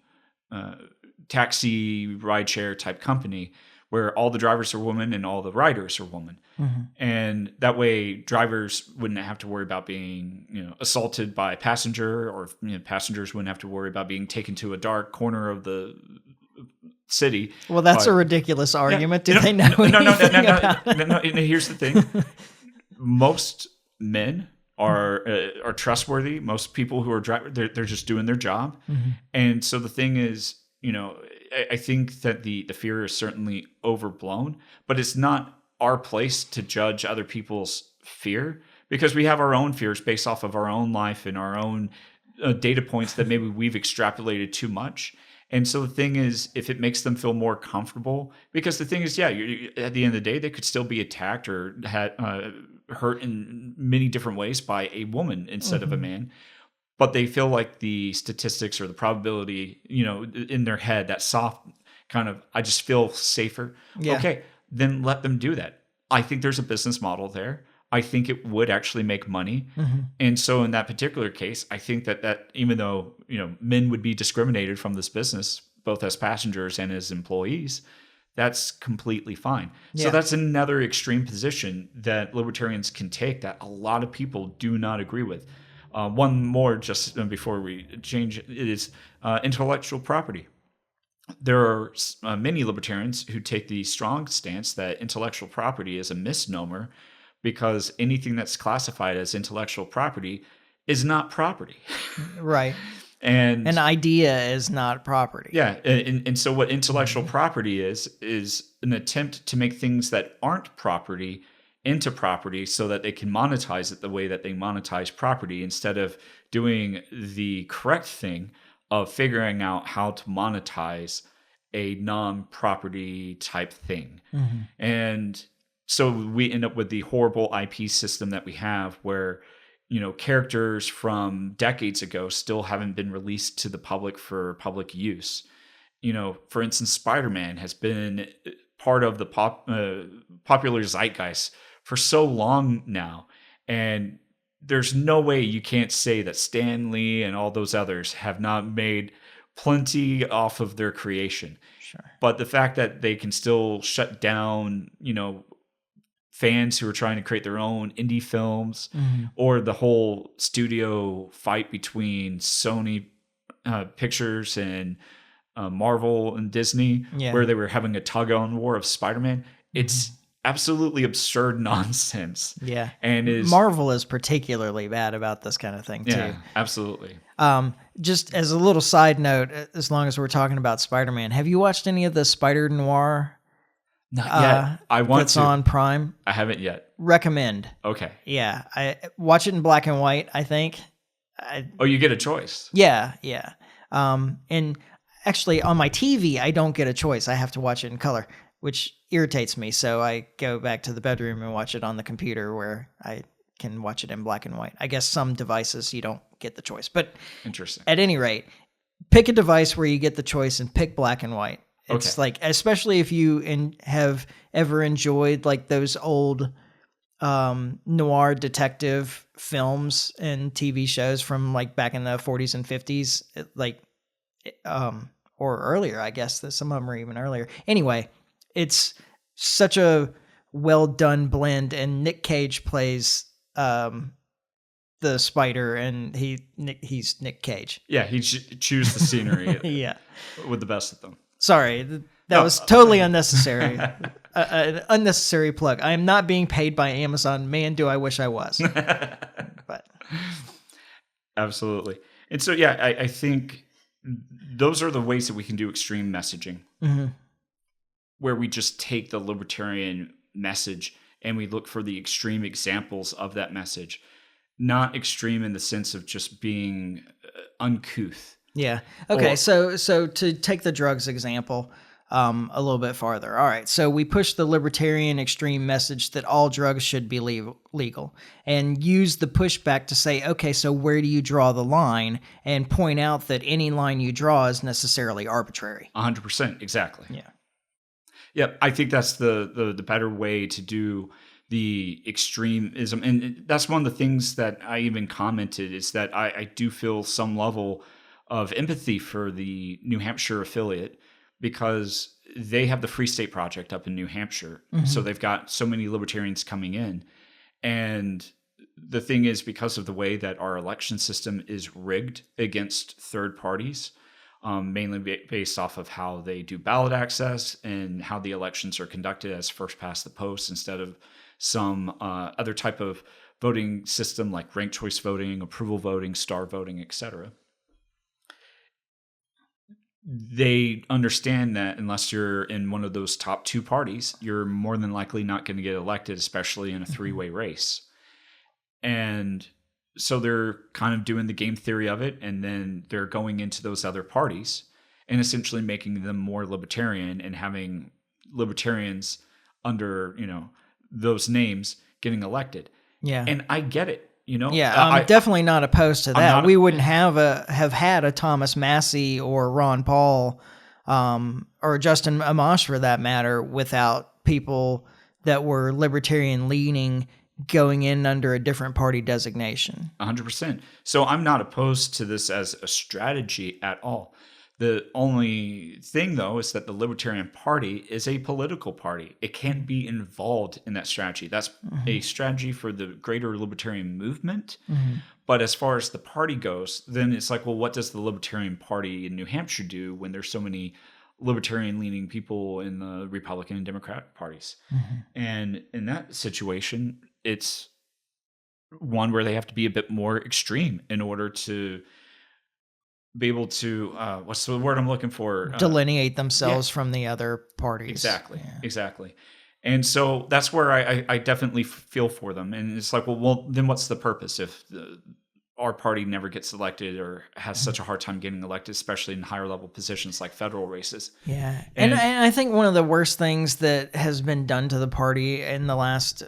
taxi rideshare type company where all the drivers are women and all the riders are women. And that way drivers wouldn't have to worry about being assaulted by a passenger, or passengers wouldn't have to worry about being taken to a dark corner of the city. Well, that's a ridiculous argument. Do they know anything about it? No. Here's the thing: most men are trustworthy. Most people who are driving, they're just doing their job. And so the thing is, I think that the fear is certainly overblown, but it's not our place to judge other people's fear, because we have our own fears based off of our own life and our own data points that maybe we've extrapolated too much. And so the thing is, if it makes them feel more comfortable, because the thing is, at the end of the day, they could still be attacked or hurt in many different ways by a woman instead of a man. But they feel like the statistics or the probability, in their head, that soft kind of, I just feel safer. Yeah. Okay, then let them do that. I think there's a business model there. I think it would actually make money. And so in that particular case, I think that even though, men would be discriminated from this business, both as passengers and as employees, that's completely fine. Yeah. So that's another extreme position that libertarians can take that a lot of people do not agree with. One more just before we change it is intellectual property. There are many libertarians who take the strong stance that intellectual property is a misnomer, because anything that's classified as intellectual property is not property. Right. And an idea is not property. Yeah. And so what intellectual property is an attempt to make things that aren't property into property so that they can monetize it the way that they monetize property, instead of doing the correct thing of figuring out how to monetize a non-property type thing. And so we end up with the horrible IP system that we have, where characters from decades ago still haven't been released to the public for public use. For instance, Spider-Man has been part of the popular zeitgeist for so long now, and there's no way you can't say that Stan Lee and all those others have not made plenty off of their creation. Sure. But the fact that they can still shut down, fans who are trying to create their own indie films, or the whole studio fight between Sony Pictures and Marvel and Disney, where they were having a tug-on war of Spider-Man. It's absolutely absurd nonsense. Yeah. And Marvel is particularly bad about this kind of thing too. Yeah, absolutely. Just as a little side note, as long as we're talking about Spider-Man, have you watched any of the Spider Noir? Not yet. I want that's to. on Prime. I haven't yet. Recommend. Okay. Yeah. I watch it in black and white, I think. You get a choice. Yeah. And actually on my TV, I don't get a choice. I have to watch it in color. which irritates me. So I go back to the bedroom and watch it on the computer where I can watch it in black and white. I guess some devices you don't get the choice, but Interesting. at any rate, pick a device where you get the choice and pick black and white. It's like, especially if you have ever enjoyed like those old noir detective films and TV shows from like back in the 40s and 50s, or earlier, I guess that some of them are even earlier. Anyway, it's such a well done blend, and Nick Cage plays the spider, and he's Nick Cage. Yeah, he choose the scenery. Yeah, with the best of them. Sorry, that was totally unnecessary. An unnecessary plug. I am not being paid by Amazon. Man, do I wish I was. But absolutely. And so, yeah, I think those are the ways that we can do extreme messaging, where we just take the libertarian message and we look for the extreme examples of that message, not extreme in the sense of just being uncouth. Yeah. Okay. So to take the drugs example a little bit farther. All right. So we push the libertarian extreme message that all drugs should be legal, and use the pushback to say, okay, so where do you draw the line, and point out that any line you draw is necessarily arbitrary. 100%. Exactly. Yeah. Yep, I think that's the better way to do the extremism. And that's one of the things that I even commented, is that I do feel some level of empathy for the New Hampshire affiliate, because they have the Free State Project up in New Hampshire. So they've got so many libertarians coming in. And the thing is, because of the way that our election system is rigged against third parties, mainly based off of how they do ballot access and how the elections are conducted as first past the post instead of some other type of voting system like ranked choice voting, approval voting, star voting, etc. They understand that unless you're in one of those top two parties, you're more than likely not going to get elected, especially in a three-way race. And so they're kind of doing the game theory of it, and then they're going into those other parties and essentially making them more libertarian and having libertarians under, those names getting elected. Yeah. And I get it, Yeah, I'm definitely not opposed to that. We wouldn't have had a Thomas Massey or Ron Paul or Justin Amash for that matter without people that were libertarian leaning going in under a different party designation. 100%. So I'm not opposed to this as a strategy at all. The only thing, though, is that the Libertarian Party is a political party. It can't be involved in that strategy. That's a strategy for the greater libertarian movement. But as far as the party goes, then it's like, well, what does the Libertarian Party in New Hampshire do when there's so many libertarian-leaning people in the Republican and Democratic parties? And in that situation, it's one where they have to be a bit more extreme in order to be able to what's the word I'm looking for? Delineate themselves from the other parties. Exactly. And so that's where I definitely feel for them. And it's like, well, then what's the purpose if our party never gets elected or has such a hard time getting elected, especially in higher level positions like federal races? Yeah. And I think one of the worst things that has been done to the party in the last,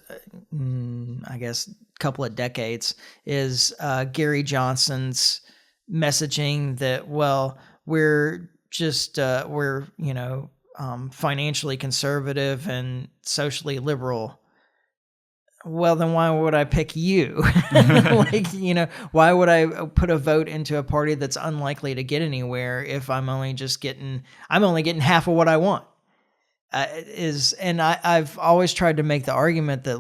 I guess, couple of decades is Gary Johnson's messaging that, well, we're just, financially conservative and socially liberal. Well, then why would I pick you? Why would I put a vote into a party that's unlikely to get anywhere if I'm only getting half of what I want? I've always tried to make the argument that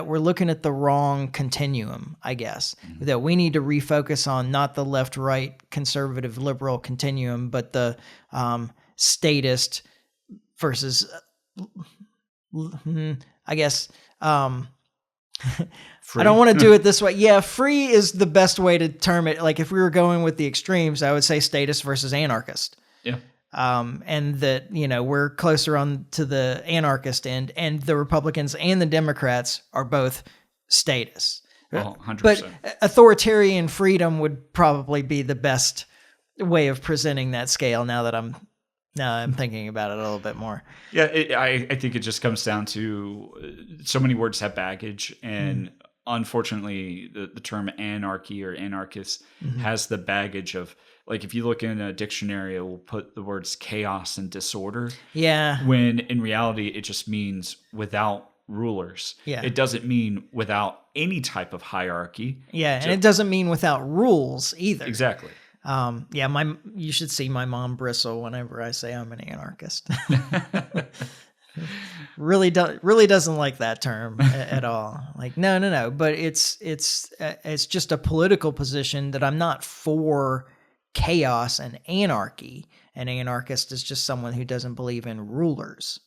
we're looking at the wrong continuum, I guess, that we need to refocus on not the left-right conservative liberal continuum, but the statist versus, I guess, I don't want to do it this way. Yeah, free is the best way to term it. Like if we were going with the extremes, I would say statist versus anarchist. Yeah. And that, we're closer on to the anarchist end, and the Republicans and the Democrats are both statists. Oh, 100%. But authoritarian freedom would probably be the best way of presenting that scale now that I'm No, I'm thinking about it a little bit more. Yeah, I think it just comes down to so many words have baggage, and unfortunately, the term anarchy or anarchist has the baggage of, like, if you look in a dictionary, it will put the words chaos and disorder. Yeah. When in reality, it just means without rulers. Yeah. It doesn't mean without any type of hierarchy. Yeah, and it doesn't mean without rules either. Exactly. Yeah, you should see my mom bristle whenever I say I'm an anarchist. really doesn't like that term at all. Like, no. But it's just a political position that I'm not for chaos and anarchy. An anarchist is just someone who doesn't believe in rulers.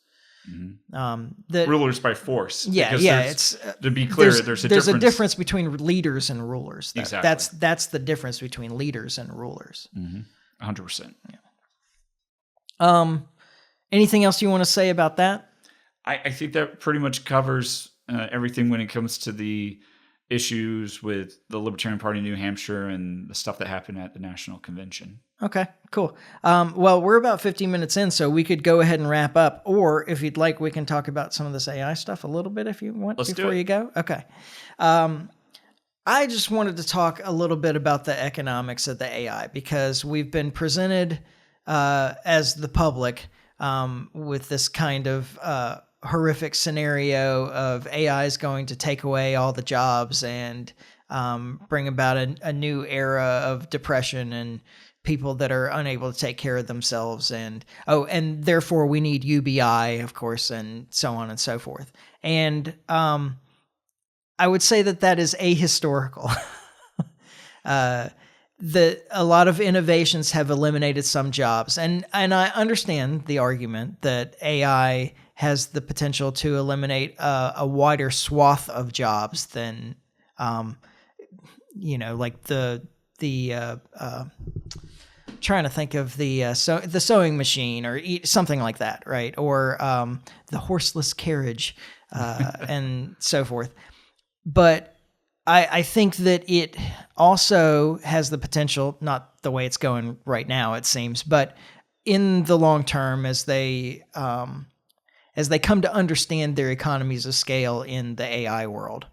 Rulers by force. Yeah, it's to be clear, there's a difference between leaders and rulers. Exactly. That's the difference between leaders and rulers. 100%. Yeah. Anything else you want to say about that? I think that pretty much covers everything when it comes to the issues with the Libertarian Party in New Hampshire and the stuff that happened at the National Convention. Okay, cool. Well, we're about 15 minutes in, so we could go ahead and wrap up. Or if you'd like, we can talk about some of this AI stuff a little bit if you want before you go. Okay. I just wanted to talk a little bit about the economics of the AI because we've been presented as the public with this kind of horrific scenario of AI is going to take away all the jobs and bring about a new era of depression and people that are unable to take care of themselves, and therefore we need UBI, of course, and so on and so forth. And I would say that is ahistorical. That a lot of innovations have eliminated some jobs, and I understand the argument that AI has the potential to eliminate a wider swath of jobs than, like the trying to think of the sewing machine or something like that, right? Or the horseless carriage and so forth. But I think that it also has the potential, not the way it's going right now, it seems, but in the long term, as they come to understand their economies of scale in the AI world,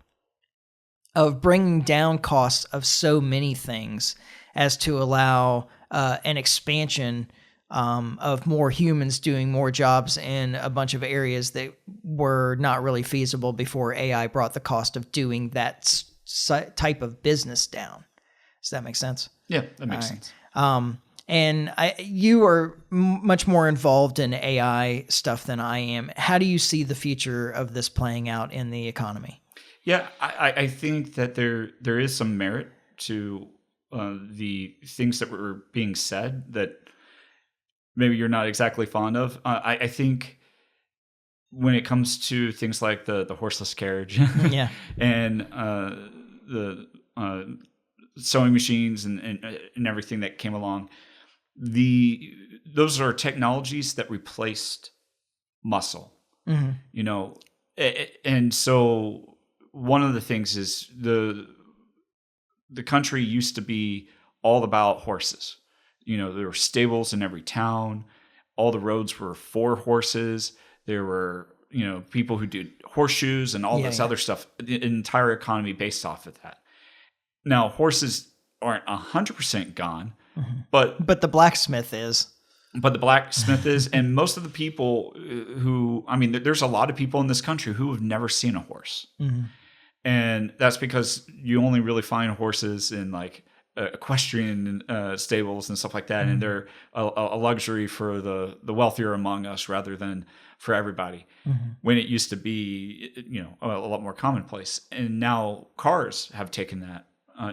of bringing down costs of so many things as to allow an expansion of more humans doing more jobs in a bunch of areas that were not really feasible before AI brought the cost of doing that type of business down. Does that make sense? Yeah, that makes sense. And you are much more involved in AI stuff than I am. How do you see the future of this playing out in the economy? Yeah, I think that there is some merit to the things that were being said that maybe you're not exactly fond of. I think when it comes to things like the horseless carriage, yeah, and the sewing machines and everything that came along, those are technologies that replaced muscle. And so one of the things is the country used to be all about horses. There were stables in every town. All the roads were for horses. There were, people who did horseshoes and all this other stuff. The entire economy based off of that. Now, horses aren't 100% gone, but the blacksmith is. But the blacksmith is, and most of the people there's a lot of people in this country who have never seen a horse. And that's because you only really find horses in like equestrian stables and stuff like that. And they're a luxury for the wealthier among us rather than for everybody. When it used to be, a lot more commonplace. And now cars have taken that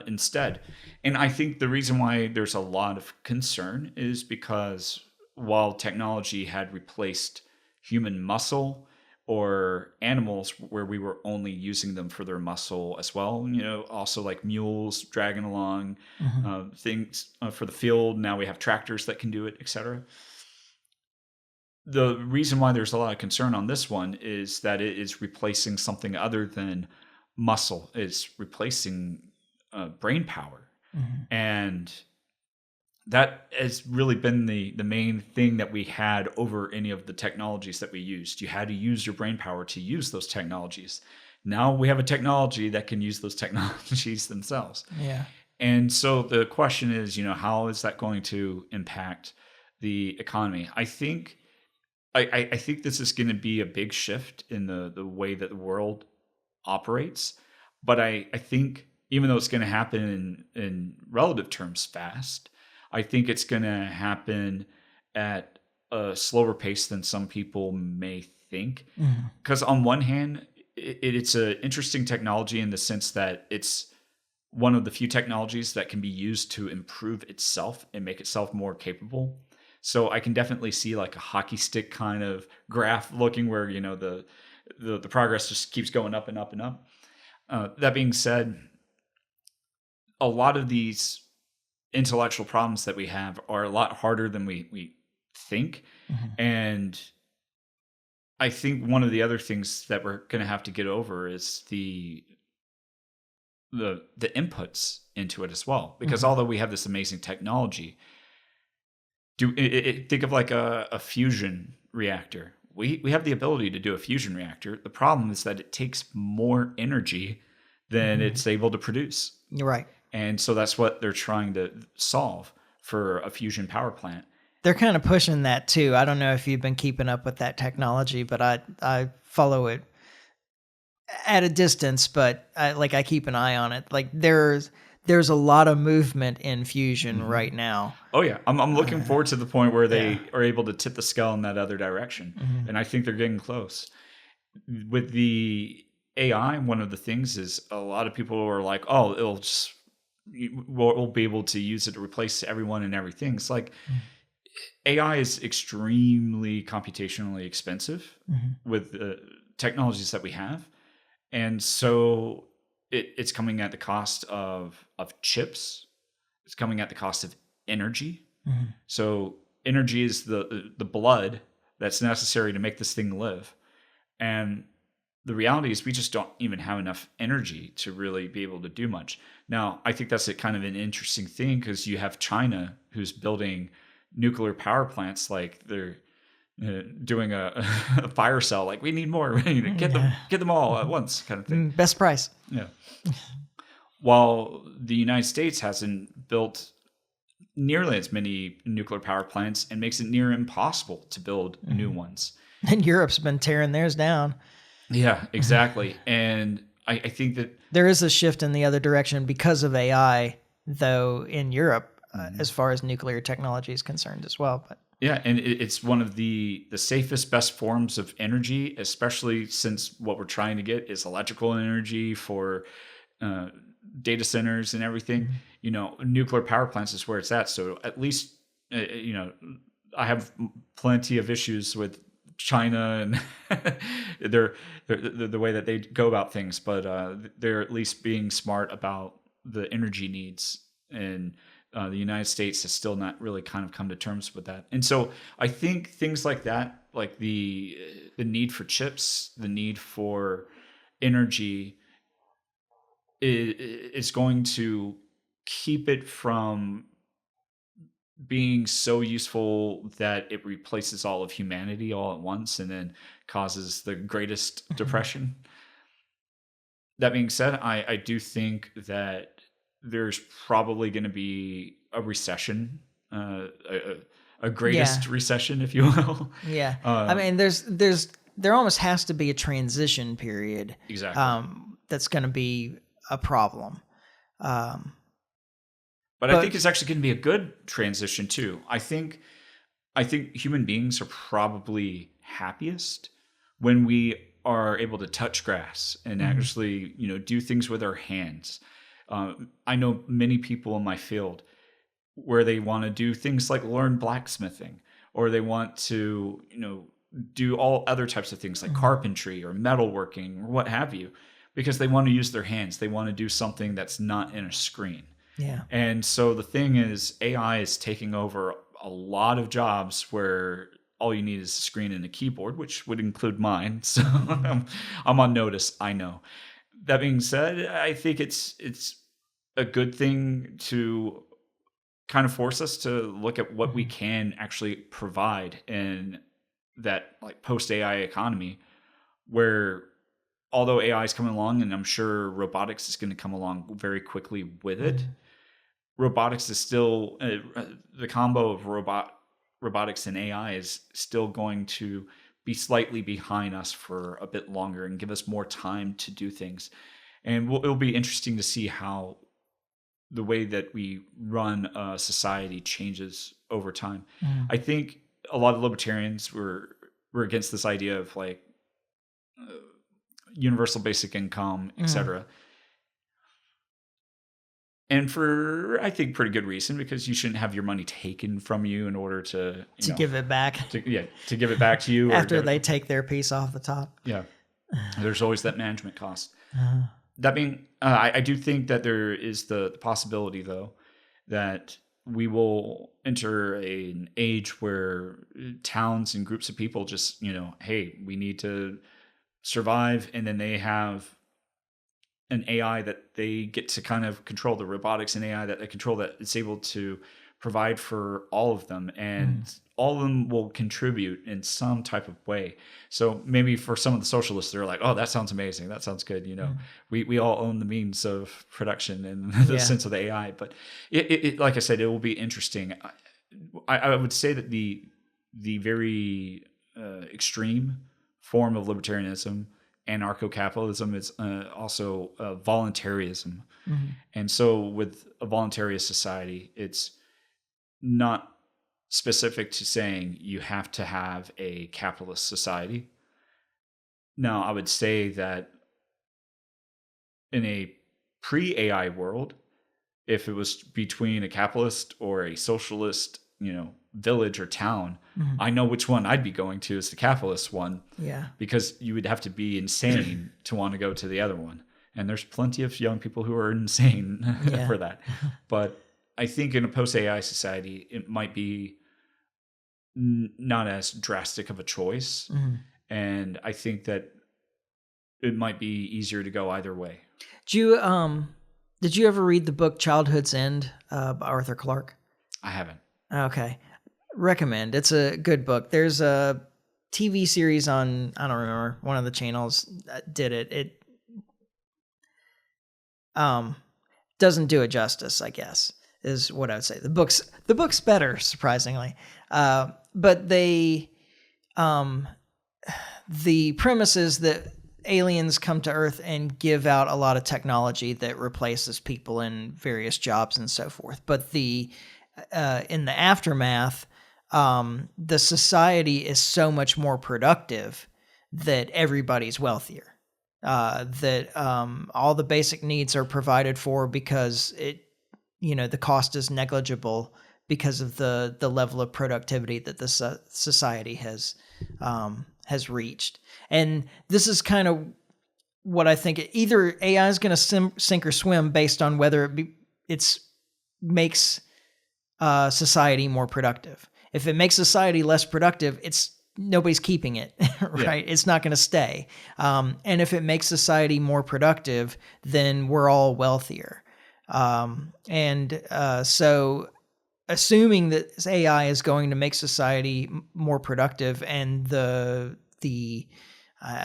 instead. And I think the reason why there's a lot of concern is because while technology had replaced human muscle or animals where we were only using them for their muscle as well, also like mules dragging along things for the field. Now we have tractors that can do it, etc. The reason why there's a lot of concern on this one is that it is replacing something other than muscle. It's replacing brain power. And that has really been the main thing that we had over any of the technologies that we used. You had to use your brain power to use those technologies. Now we have a technology that can use those technologies themselves. Yeah. And so the question is, how is that going to impact the economy? I think this is going to be a big shift in the way that the world operates. But I think even though it's going to happen in relative terms fast, I think it's going to happen at a slower pace than some people may think. Because on one hand, it's an interesting technology in the sense that it's one of the few technologies that can be used to improve itself and make itself more capable. So I can definitely see like a hockey stick kind of graph looking where, the progress just keeps going up and up and up. That being said, a lot of these intellectual problems that we have are a lot harder than we think. And I think one of the other things that we're going to have to get over is the inputs into it as well. Because although we have this amazing technology, think of like a fusion reactor. We have the ability to do a fusion reactor. The problem is that it takes more energy than it's able to produce. You're right. And so that's what they're trying to solve for a fusion power plant. They're kind of pushing that too. I don't know if you've been keeping up with that technology, but I follow it at a distance, but I keep an eye on it. Like there's a lot of movement in fusion right now. Oh yeah, I'm looking forward to the point where they are able to tip the scale in that other direction, and I think they're getting close. With the AI, one of the things is a lot of people are like, "Oh, we'll be able to use it to replace everyone and everything." It's like AI is extremely computationally expensive with the technologies that we have, and so it's coming at the cost of chips. It's coming at the cost of energy. So energy is the blood that's necessary to make this thing live. And the reality is we just don't even have enough energy to really be able to do much. Now, I think that's kind of an interesting thing because you have China who's building nuclear power plants like they're doing a fire cell. Like we need more. Get them all at once kind of thing. Best price. Yeah. While the United States hasn't built nearly as many nuclear power plants and makes it near impossible to build new ones. And Europe's been tearing theirs down. Yeah, exactly. And I think that there is a shift in the other direction because of AI, though, in Europe, as far as nuclear technology is concerned as well. But yeah, and it's one of the safest, best forms of energy, especially since what we're trying to get is electrical energy for data centers and everything. Nuclear power plants is where it's at. So at least, I have plenty of issues with China and the way that they go about things, but they're at least being smart about the energy needs, and the United States has still not really kind of come to terms with that. And so I think things like that, like the need for chips, the need for energy, is going to keep it from being so useful that it replaces all of humanity all at once and then causes the greatest depression. That being said, I do think that there's probably going to be a recession, a greatest recession, if you will. Yeah. I mean, there almost has to be a transition period. Exactly. That's going to be a problem. But I think it's actually going to be a good transition too. I think human beings are probably happiest when we are able to touch grass and actually, do things with our hands. I know many people in my field where they want to do things like learn blacksmithing, or they want to, do all other types of things like carpentry or metalworking or what have you, because they want to use their hands. They want to do something that's not in a screen. Yeah. And so the thing is, AI is taking over a lot of jobs where all you need is a screen and a keyboard, which would include mine. So I'm on notice, I know. That being said, I think it's a good thing to kind of force us to look at what we can actually provide in that like post AI economy, where although AI is coming along, and I'm sure robotics is going to come along very quickly with it, robotics is still the combo of robotics and AI is still going to be slightly behind us for a bit longer and give us more time to do things. And it'll be interesting to see how the way that we run a society changes over time. I think a lot of libertarians were against this idea of like universal basic income, etc. And for, I think, pretty good reason, because you shouldn't have your money taken from you in order to give it back. To give it back to you After they take their piece off the top. Yeah. There's always that management cost. That being, I do think that there is the possibility, though, that we will enter an age where towns and groups of people just, hey, we need to survive. And then they have an AI that they get to kind of control, the robotics and AI that they control, that it's able to provide for all of them. And all of them will contribute in some type of way. So maybe for some of the socialists, they're like, oh, that sounds amazing. That sounds good. We all own the means of production in the sense of the AI. But it like I said, it will be interesting. I would say that the very extreme form of libertarianism, anarcho-capitalism, is also voluntarism. And so with a voluntarist society, it's not specific to saying you have to have a capitalist society. Now, I would say that in a pre-AI world, if it was between a capitalist or a socialist, village or town, I know which one I'd be going to is the capitalist one. Yeah. Because you would have to be insane to want to go to the other one. And there's plenty of young people who are insane for that. But I think in a post-AI society, it might be not as drastic of a choice. And I think that it might be easier to go either way. Did you ever read the book Childhood's End by Arthur Clarke? I haven't. Okay. Recommend. It's a good book. There's a TV series on, I don't remember, one of the channels that did it. It doesn't do it justice, I guess, is what I would say. The book's better, surprisingly. But the premise is that aliens come to Earth and give out a lot of technology that replaces people in various jobs and so forth. But in the aftermath, the society is so much more productive that everybody's wealthier. That all the basic needs are provided for because the cost is negligible because of the level of productivity that the society has reached. And this is kind of what I think. Either AI is going to sink or swim based on whether it makes society more productive. If it makes society less productive, nobody's keeping it, right? Yeah. It's not going to stay. And if it makes society more productive, then we're all wealthier. So assuming that AI is going to make society more productive, and I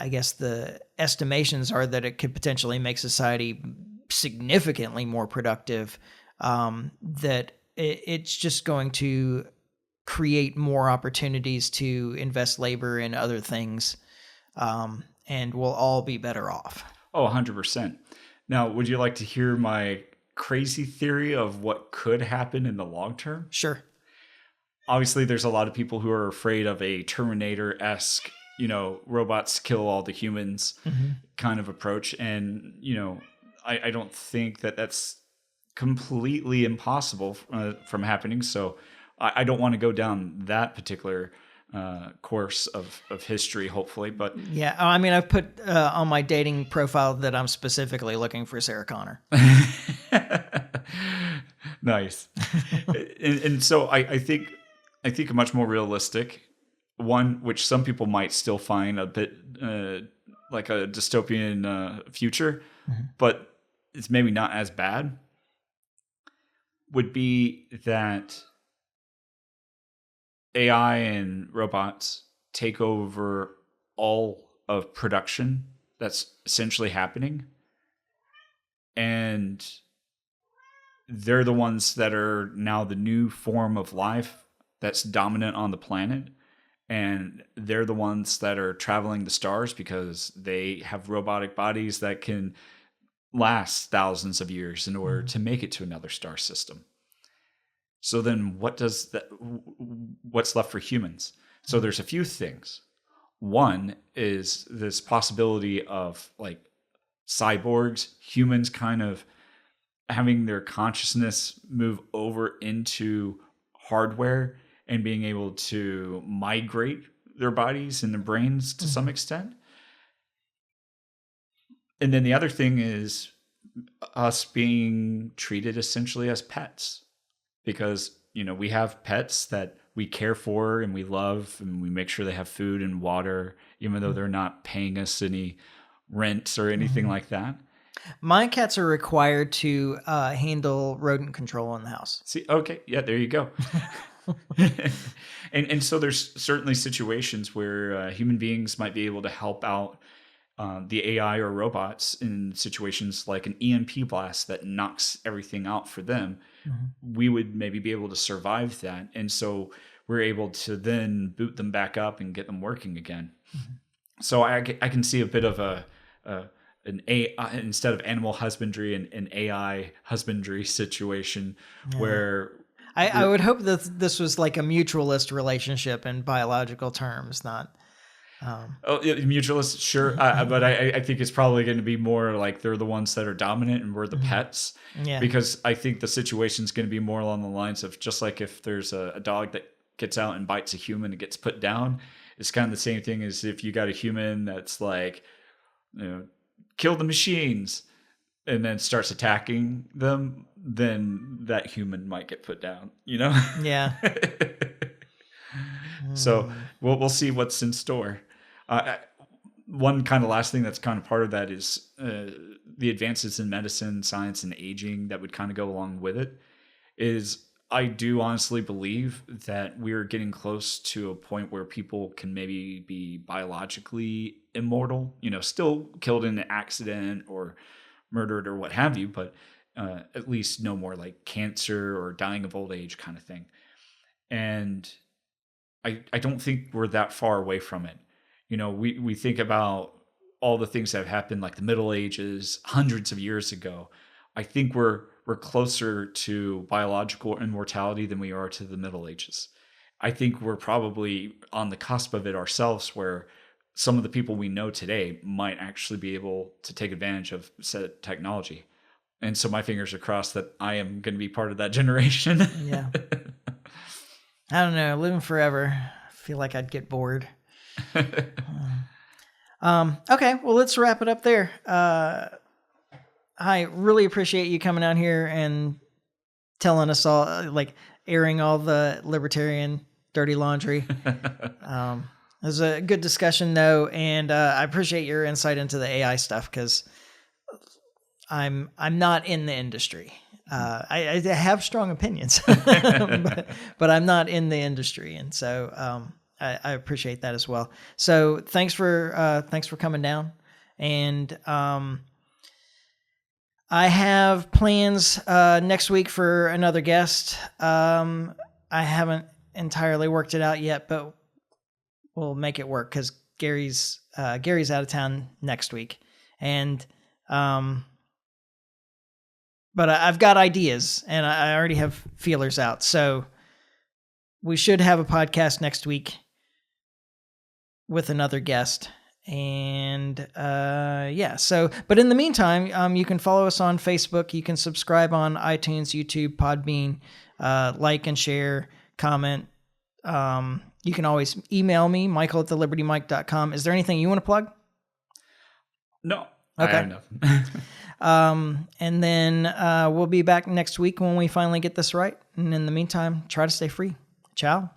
guess the estimations are that it could potentially make society significantly more productive, that it's just going to create more opportunities to invest labor in other things, and we'll all be better off. Oh, 100%. Now, would you like to hear my crazy theory of what could happen in the long term? Sure. Obviously, there's a lot of people who are afraid of a Terminator-esque, robots kill all the humans kind of approach. And, I don't think that that's completely impossible from happening. So I don't want to go down that particular course of history, hopefully. But yeah, I mean, I've put on my dating profile that I'm specifically looking for Sarah Connor. Nice. and so I think a much more realistic one, which some people might still find a bit like a dystopian future, but it's maybe not as bad. would be that AI and robots take over all of production that's essentially happening. And they're the ones that are now the new form of life that's dominant on the planet. And they're the ones that are traveling the stars because they have robotic bodies that can last thousands of years in order to make it to another star system. So then what's left for humans? So there's a few things. One is this possibility of like cyborgs, humans kind of having their consciousness move over into hardware and being able to migrate their bodies and their brains to some extent. And then the other thing is us being treated essentially as pets, because, you know, we have pets that we care for and we love, and we make sure they have food and water, even though they're not paying us any rent or anything like that. My cats are required to handle rodent control in the house. See, okay, yeah, there you go. And so there's certainly situations where human beings might be able to help out the AI or robots in situations like an EMP blast that knocks everything out for them. We would maybe be able to survive that. And so we're able to then boot them back up and get them working again. So I can see a bit of an AI, instead of animal husbandry, an AI husbandry situation where I would hope that this was like a mutualist relationship in biological terms, not... mutualist, sure. But I think it's probably going to be more like they're the ones that are dominant and we're the pets. Yeah. Because I think the situation's going to be more along the lines of just like if there's a dog that gets out and bites a human and gets put down, it's kind of the same thing as if you got a human that's like, you know, kill the machines and then starts attacking them, then that human might get put down, you know? Yeah. So we'll see what's in store. One kind of last thing that's kind of part of that is the advances in medicine, science, and aging that would kind of go along with it. Is I do honestly believe that we're getting close to a point where people can maybe be biologically immortal, you know, still killed in an accident or murdered or what have you, but at least no more like cancer or dying of old age kind of thing. And I don't think we're that far away from it. You know, we think about all the things that have happened like the Middle Ages, hundreds of years ago. I think we're closer to biological immortality than we are to the Middle Ages. I think we're probably on the cusp of it ourselves, where some of the people we know today might actually be able to take advantage of said technology. And so my fingers are crossed that I am going to be part of that generation. Yeah. I don't know. Living forever, I feel like I'd get bored. Okay, well, let's wrap it up there. I really appreciate you coming out here and telling us all, like, airing all the libertarian dirty laundry. It was a good discussion, though, and I appreciate your insight into the AI stuff, because I'm not in the industry. I have strong opinions, but I'm not in the industry, and so I appreciate that as well. So thanks for coming down, and I have plans next week for another guest. I haven't entirely worked it out yet, but we'll make it work because Gary's out of town next week, and but I've got ideas and I already have feelers out, so we should have a podcast next week with another guest. And so, but in the meantime, you can follow us on Facebook. You can subscribe on iTunes, YouTube, Podbean, like and share, comment. You can always email me, michael@thelibertymike.com. Is there anything you want to plug? No. Okay. I have nothing. And then we'll be back next week when we finally get this right. And in the meantime, try to stay free. Ciao.